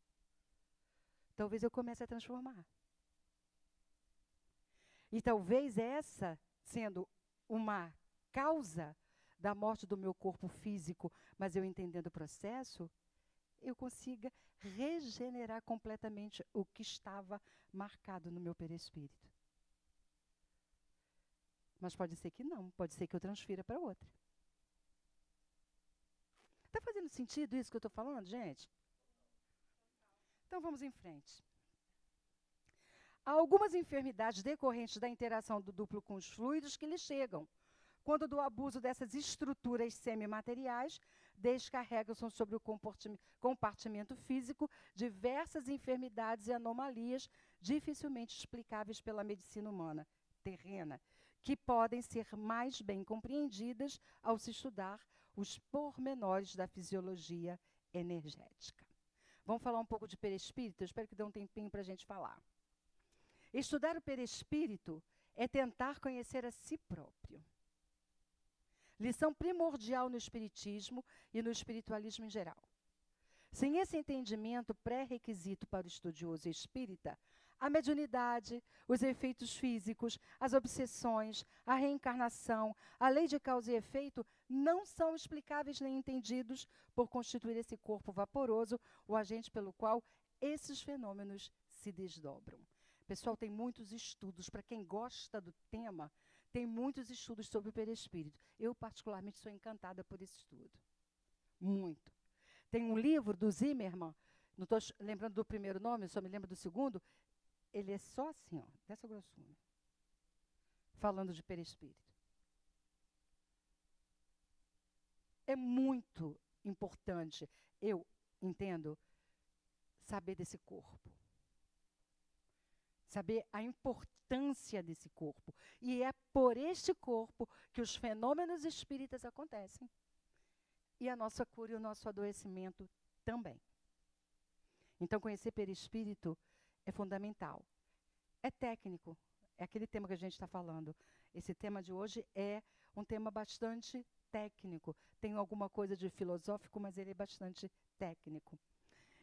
talvez eu comece a transformar. E talvez essa sendo uma causa da morte do meu corpo físico, mas eu entendendo o processo, eu consiga regenerar completamente o que estava marcado no meu perispírito. Mas pode ser que não, pode ser que eu transfira para outra. Está fazendo sentido isso que eu estou falando, gente? Então vamos em frente. Há algumas enfermidades decorrentes da interação do duplo com os fluidos que lhe chegam, quando do abuso dessas estruturas semimateriais, descarregam-se sobre o compartimento físico diversas enfermidades e anomalias dificilmente explicáveis pela medicina humana terrena, que podem ser mais bem compreendidas ao se estudar os pormenores da fisiologia energética. Vamos falar um pouco de perispírito? Eu espero que dê um tempinho para a gente falar. Estudar o perispírito é tentar conhecer a si próprio. Lição primordial no espiritismo e no espiritualismo em geral. Sem esse entendimento pré-requisito para o estudioso espírita, a mediunidade, os efeitos físicos, as obsessões, a reencarnação, a lei de causa e efeito não são explicáveis nem entendidos por constituir esse corpo vaporoso, o agente pelo qual esses fenômenos se desdobram. Pessoal, tem muitos estudos, para quem gosta do tema, tem muitos estudos sobre o perispírito. Eu, particularmente, sou encantada por esse estudo. Muito. Tem um livro do Zimmermann, não estou lembrando do primeiro nome, só me lembro do segundo. Ele é só assim, ó, dessa grossura, falando de perispírito. É muito importante, eu entendo, saber desse corpo. Saber a importância desse corpo. E é por este corpo que os fenômenos espíritas acontecem. E a nossa cura e o nosso adoecimento também. Então, conhecer perispírito é fundamental. É técnico. É aquele tema que a gente está falando. Esse tema de hoje é um tema bastante técnico. Tem alguma coisa de filosófico, mas ele é bastante técnico.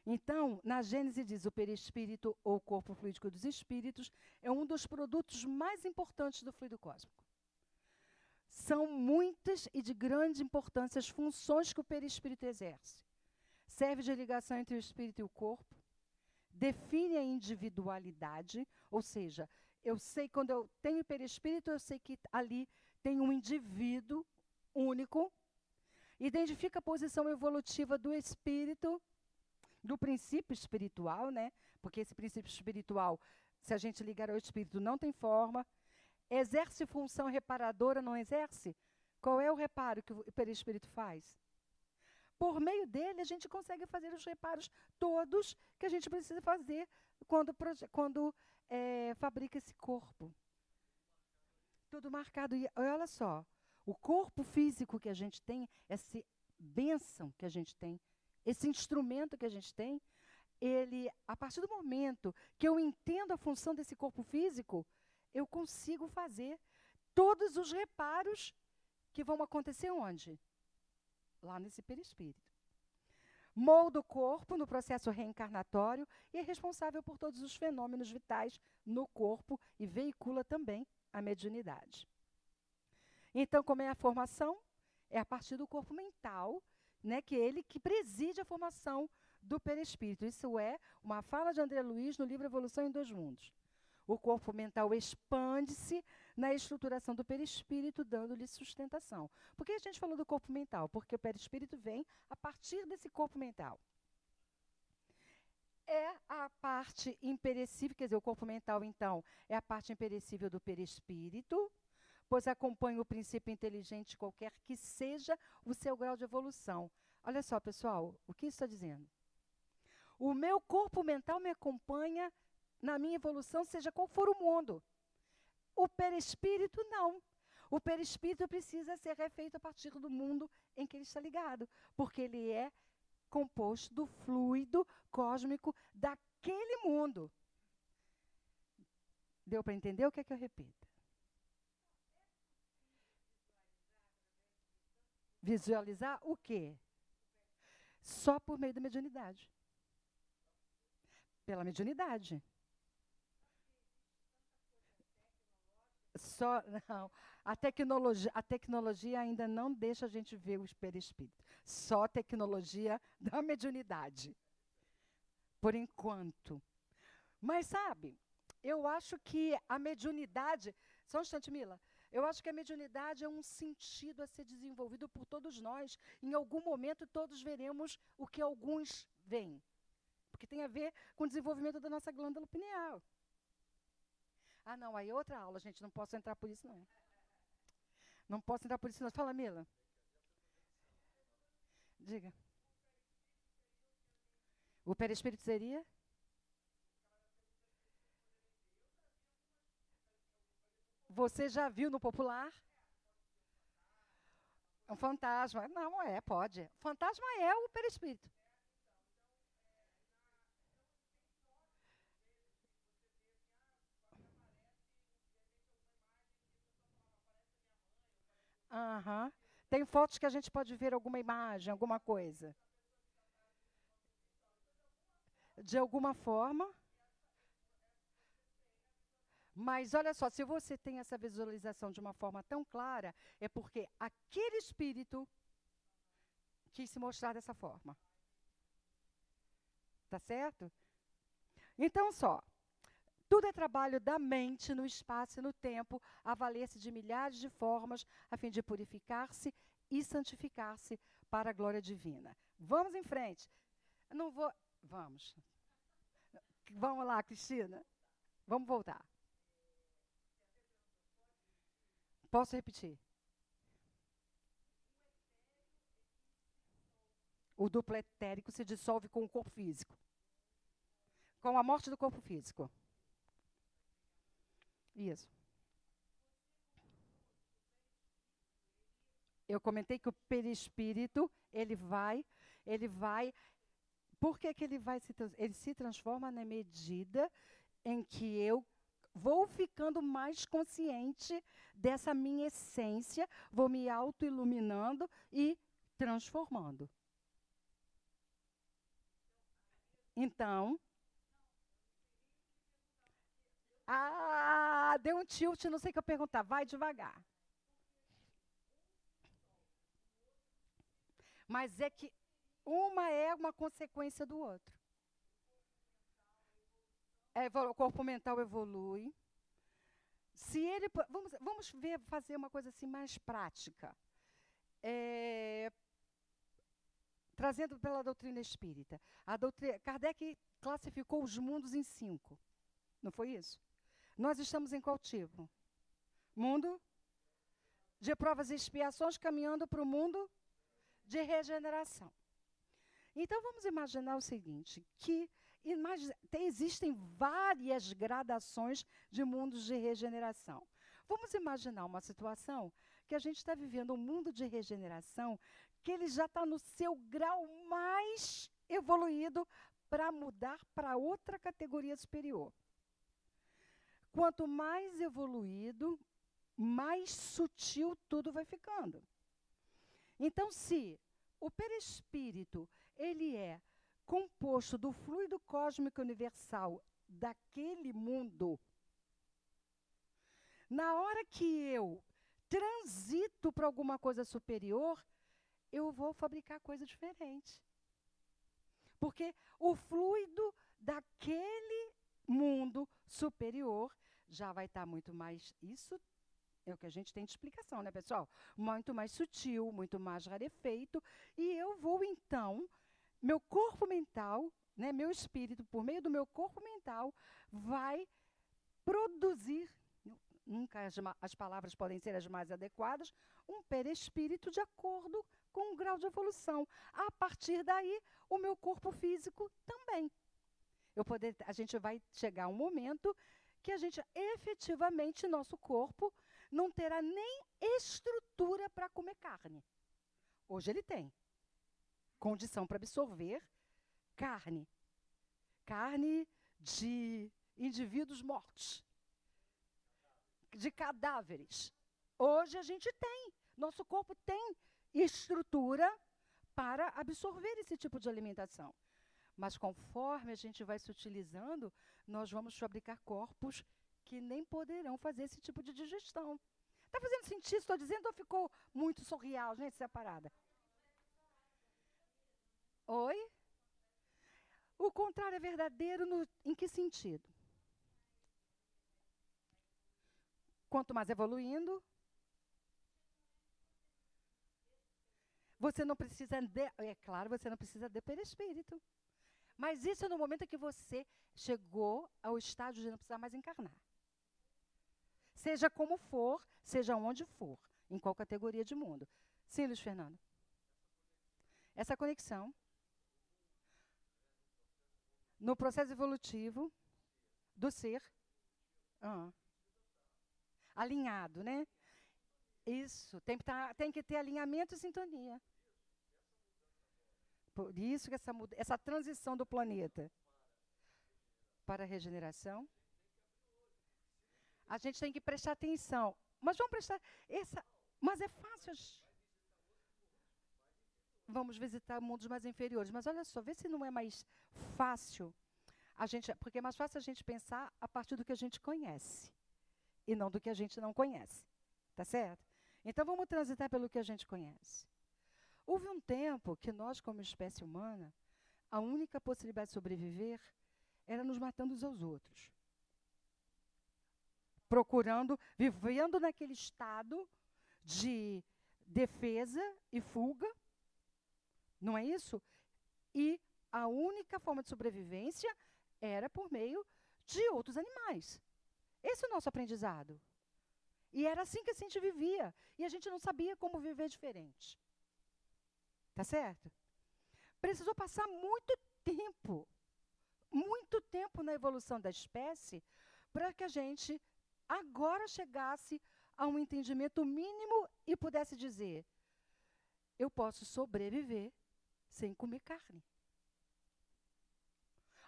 Então, na Gênese diz, o perispírito, ou corpo fluídico dos espíritos, é um dos produtos mais importantes do fluido cósmico. São muitas e de grande importância as funções que o perispírito exerce. Serve de ligação entre o espírito e o corpo, define a individualidade, ou seja, eu sei, quando eu tenho perispírito, eu sei que ali tem um indivíduo único, identifica a posição evolutiva do espírito, do princípio espiritual, né? Porque esse princípio espiritual, se a gente ligar ao espírito, não tem forma. Exerce função reparadora, não exerce? Qual é o reparo que o perispírito faz? Por meio dele, a gente consegue fazer os reparos todos que a gente precisa fazer quando fabrica esse corpo. Tudo marcado. E olha só, o corpo físico que a gente tem, essa bênção que a gente tem, esse instrumento que a gente tem, ele, a partir do momento que eu entendo a função desse corpo físico, eu consigo fazer todos os reparos que vão acontecer onde? Lá nesse perispírito. Molda o corpo no processo reencarnatório e é responsável por todos os fenômenos vitais no corpo e veicula também a mediunidade. Então, como é a formação? É a partir do corpo mental, né, que é ele que preside a formação do perispírito. Isso é uma fala de André Luiz no livro Evolução em Dois Mundos. O corpo mental expande-se na estruturação do perispírito, dando-lhe sustentação. Por que a gente falou do corpo mental? Porque o perispírito vem a partir desse corpo mental. É a parte imperecível, quer dizer, o corpo mental, então, é a parte imperecível do perispírito, pois acompanha o princípio inteligente qualquer que seja o seu grau de evolução. Olha só, pessoal, o que isso está dizendo? O meu corpo mental me acompanha na minha evolução, seja qual for o mundo. O perispírito, não. O perispírito precisa ser refeito a partir do mundo em que ele está ligado, porque ele é composto do fluido cósmico daquele mundo. Deu para entender o que é que eu repito? Visualizar o quê? Só por meio da mediunidade. Pela mediunidade. Só, não. A tecnologia ainda não deixa a gente ver o perispírito. Só a tecnologia da mediunidade. Por enquanto. Mas, sabe, eu acho que a mediunidade... Só um instante, Mila. Eu acho que a mediunidade é um sentido a ser desenvolvido por todos nós. Em algum momento, todos veremos o que alguns veem. Porque tem a ver com o desenvolvimento da nossa glândula pineal. Ah, não, aí é outra aula, gente. Não posso entrar por isso, não. Não posso entrar por isso, não. Fala, Mila. Diga. O perispírito seria? Você já viu no popular? Um fantasma. Não, pode. Fantasma é o perispírito. Aham. Tem fotos que a gente pode ver alguma imagem, alguma coisa. De alguma forma. Mas olha só, se você tem essa visualização de uma forma tão clara, é porque aquele espírito quis se mostrar dessa forma. Tá certo? Então, só. Tudo é trabalho da mente no espaço e no tempo, a valer-se de milhares de formas, a fim de purificar-se e santificar-se para a glória divina. Vamos em frente. Não vou. Vamos. Vamos lá, Cristina. Vamos voltar. Posso repetir? O duplo etérico se dissolve com o corpo físico. Com a morte do corpo físico. Isso. Eu comentei que o perispírito, ele vai, por que ele se transforma na medida em que eu vou ficando mais consciente dessa minha essência, vou me auto-iluminando e transformando. Então, deu um tilt, não sei o que eu perguntar, vai devagar. Mas é que uma é uma consequência do outro. O corpo mental evolui. Se ele, vamos ver, fazer uma coisa assim mais prática. Trazendo pela doutrina espírita. Kardec classificou os mundos em 5. Não foi isso? Nós estamos em qual tipo? Mundo de provas e expiações, caminhando para o mundo de regeneração. Então, vamos imaginar o seguinte, que existem várias gradações de mundos de regeneração. Vamos imaginar uma situação que a gente está vivendo um mundo de regeneração que ele já está no seu grau mais evoluído para mudar para outra categoria superior. Quanto mais evoluído, mais sutil tudo vai ficando. Então, se o perispírito ele é composto do fluido cósmico universal daquele mundo, na hora que eu transito para alguma coisa superior, eu vou fabricar coisa diferente. Porque o fluido daquele mundo superior já vai estar muito mais... Isso é o que a gente tem de explicação, né, pessoal? Muito mais sutil, muito mais rarefeito. E eu vou, então, meu corpo mental, né, meu espírito, por meio do meu corpo mental, vai produzir, nunca as palavras podem ser as mais adequadas, um perispírito de acordo com o grau de evolução. A partir daí, o meu corpo físico também. A gente vai chegar a um momento que a gente, efetivamente, nosso corpo não terá nem estrutura para comer carne. Hoje ele tem condição para absorver carne. Carne de indivíduos mortos, de cadáveres. Hoje a gente tem, nosso corpo tem estrutura para absorver esse tipo de alimentação. Mas conforme a gente vai se utilizando, nós vamos fabricar corpos que nem poderão fazer esse tipo de digestão. Está fazendo sentido, estou dizendo, ou ficou muito surreal, gente, essa parada? Oi? O contrário é verdadeiro em que sentido? Quanto mais evoluindo, você não precisa é claro, você não precisa de perispírito. Mas isso é no momento que você chegou ao estágio de não precisar mais encarnar. Seja como for, seja onde for, em qual categoria de mundo. Sim, Luiz Fernando. Essa conexão no processo evolutivo do ser alinhado, né? Isso, tem que ter alinhamento e sintonia. Por isso que essa transição do planeta para a regeneração, a gente tem que prestar atenção. Mas vamos prestar... mas é fácil. Vamos visitar mundos mais inferiores. Mas olha só, vê se não é mais fácil. Porque é mais fácil a gente pensar a partir do que a gente conhece. E não do que a gente não conhece. Tá certo? Então, vamos transitar pelo que a gente conhece. Houve um tempo que nós, como espécie humana, a única possibilidade de sobreviver era nos matando uns aos outros. Vivendo naquele estado de defesa e fuga, não é isso? E a única forma de sobrevivência era por meio de outros animais. Esse é o nosso aprendizado. E era assim que a gente vivia. E a gente não sabia como viver diferente. Tá certo? Precisou passar muito tempo na evolução da espécie, para que a gente agora chegasse a um entendimento mínimo e pudesse dizer: eu posso sobreviver sem comer carne.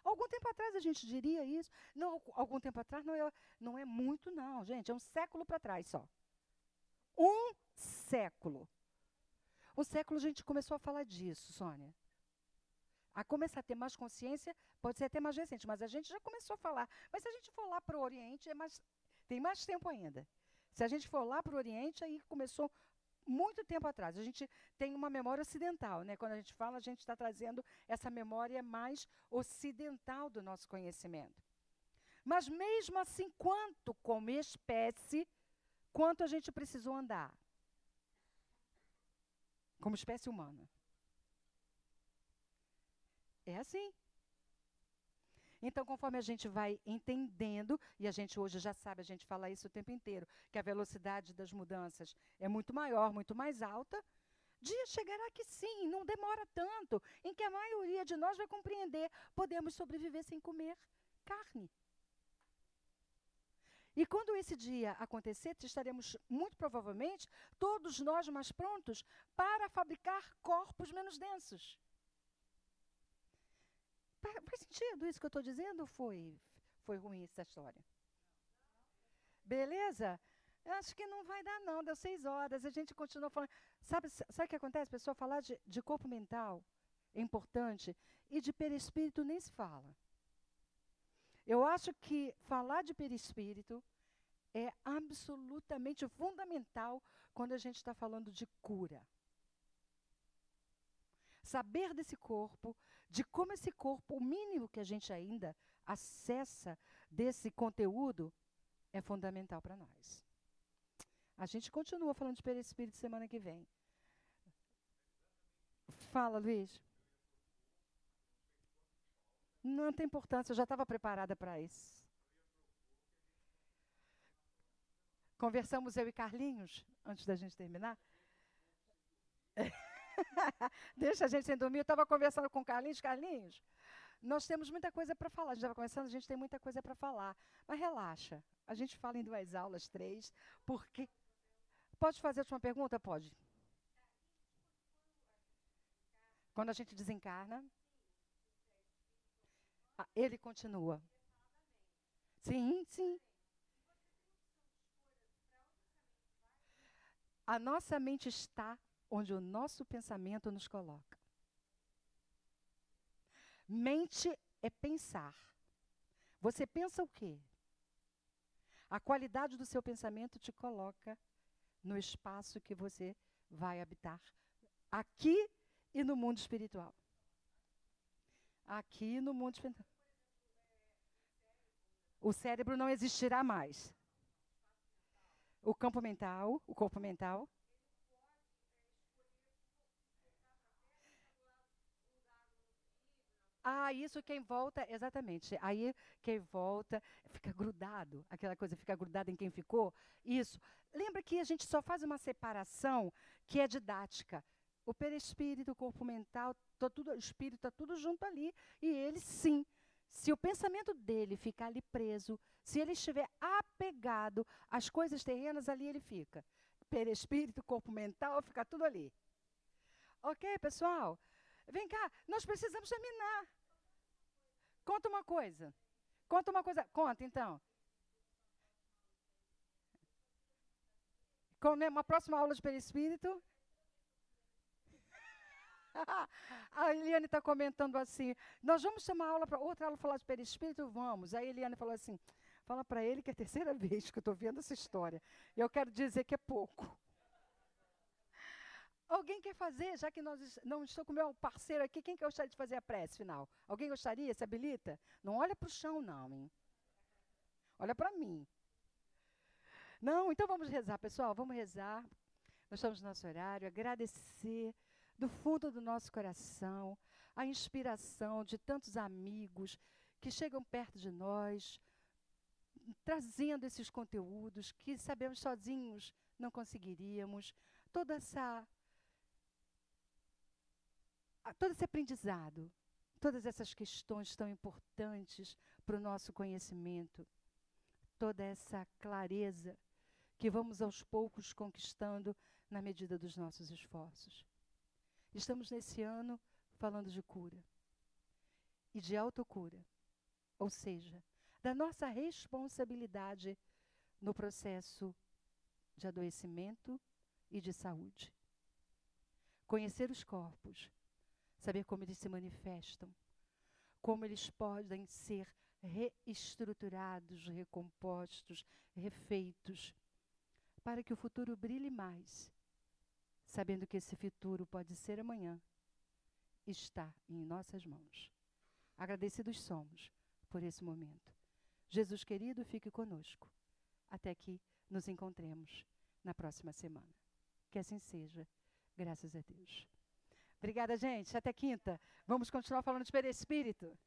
Algum tempo atrás a gente diria isso. Não, algum tempo atrás não é muito, não, gente. É um século para trás só. Um século. Um século a gente começou a falar disso, Sônia. A começar a ter mais consciência, pode ser até mais recente, mas a gente já começou a falar. Mas se a gente for lá para o Oriente, tem mais tempo ainda. Se a gente for lá para o Oriente, aí começou muito tempo atrás. A gente tem uma memória ocidental, né? Quando a gente fala, a gente está trazendo essa memória mais ocidental do nosso conhecimento. Mas mesmo assim, quanto como espécie, quanto a gente precisou andar? Como espécie humana. É assim. Então, conforme a gente vai entendendo, e a gente hoje já sabe, a gente fala isso o tempo inteiro, que a velocidade das mudanças é muito maior, muito mais alta, dia chegará que sim, não demora tanto, em que a maioria de nós vai compreender, podemos sobreviver sem comer carne. E quando esse dia acontecer, estaremos muito provavelmente, todos nós mais prontos, para fabricar corpos menos densos. Faz sentido isso que eu estou dizendo ou foi ruim essa história? Beleza? Eu acho que não vai dar, não. Deu 6 horas, a gente continua falando. Sabe o que acontece, pessoal? Falar de corpo mental é importante e de perispírito nem se fala. Eu acho que falar de perispírito é absolutamente fundamental quando a gente está falando de cura. Saber desse corpo, de como esse corpo, o mínimo que a gente ainda acessa desse conteúdo, é fundamental para nós. A gente continua falando de perispírito semana que vem. Fala, Luiz. Não tem importância, eu já estava preparada para isso. Conversamos eu e Carlinhos, antes da gente terminar. Deixa a gente sem dormir. Eu estava conversando com o Carlinhos. Carlinhos, nós temos muita coisa para falar. A gente estava conversando, a gente tem muita coisa para falar. Mas relaxa, a gente fala em 2 aulas, 3, porque... Pode fazer a última pergunta? Pode. Quando a gente desencarna, ele continua. Sim, sim. A nossa mente está onde o nosso pensamento nos coloca. Mente é pensar. Você pensa o quê? A qualidade do seu pensamento te coloca no espaço que você vai habitar, aqui e no mundo espiritual. Aqui no mundo espiritual. O cérebro não existirá mais. O campo mental, o corpo mental. Isso quem volta, exatamente. Aí quem volta fica grudado, aquela coisa fica grudada em quem ficou. Isso. Lembra que a gente só faz uma separação que é didática. O perispírito, o corpo mental, o espírito está tudo junto ali. E ele, sim, se o pensamento dele ficar ali preso, se ele estiver apegado às coisas terrenas, ali ele fica. Perispírito, corpo mental, fica tudo ali. Ok, pessoal? Vem cá, nós precisamos terminar. Conta uma coisa. Conta uma coisa. Conta, então. Com uma próxima aula de perispírito. A Eliane está comentando assim, nós vamos chamar aula para outra aula falar de perispírito? Vamos. Aí a Eliane falou assim, fala para ele que é a terceira vez que eu estou vendo essa história. E eu quero dizer que é pouco. Alguém quer fazer, já que não estou com o meu parceiro aqui, quem gostaria de fazer a prece final? Alguém gostaria? Se habilita? Não olha para o chão, não, hein? Olha para mim. Não, então vamos rezar, pessoal, vamos rezar. Nós estamos no nosso horário, agradecer do fundo do nosso coração a inspiração de tantos amigos que chegam perto de nós, trazendo esses conteúdos que sabemos sozinhos não conseguiríamos. Todo esse aprendizado, todas essas questões tão importantes para o nosso conhecimento, toda essa clareza que vamos aos poucos conquistando na medida dos nossos esforços. Estamos nesse ano falando de cura e de autocura, ou seja, da nossa responsabilidade no processo de adoecimento e de saúde. Conhecer os corpos, saber como eles se manifestam, como eles podem ser reestruturados, recompostos, refeitos, para que o futuro brilhe mais, sabendo que esse futuro pode ser amanhã, está em nossas mãos. Agradecidos somos por esse momento. Jesus querido, fique conosco, até que nos encontremos na próxima semana. Que assim seja, graças a Deus. Obrigada, gente. Até quinta. Vamos continuar falando de perispírito.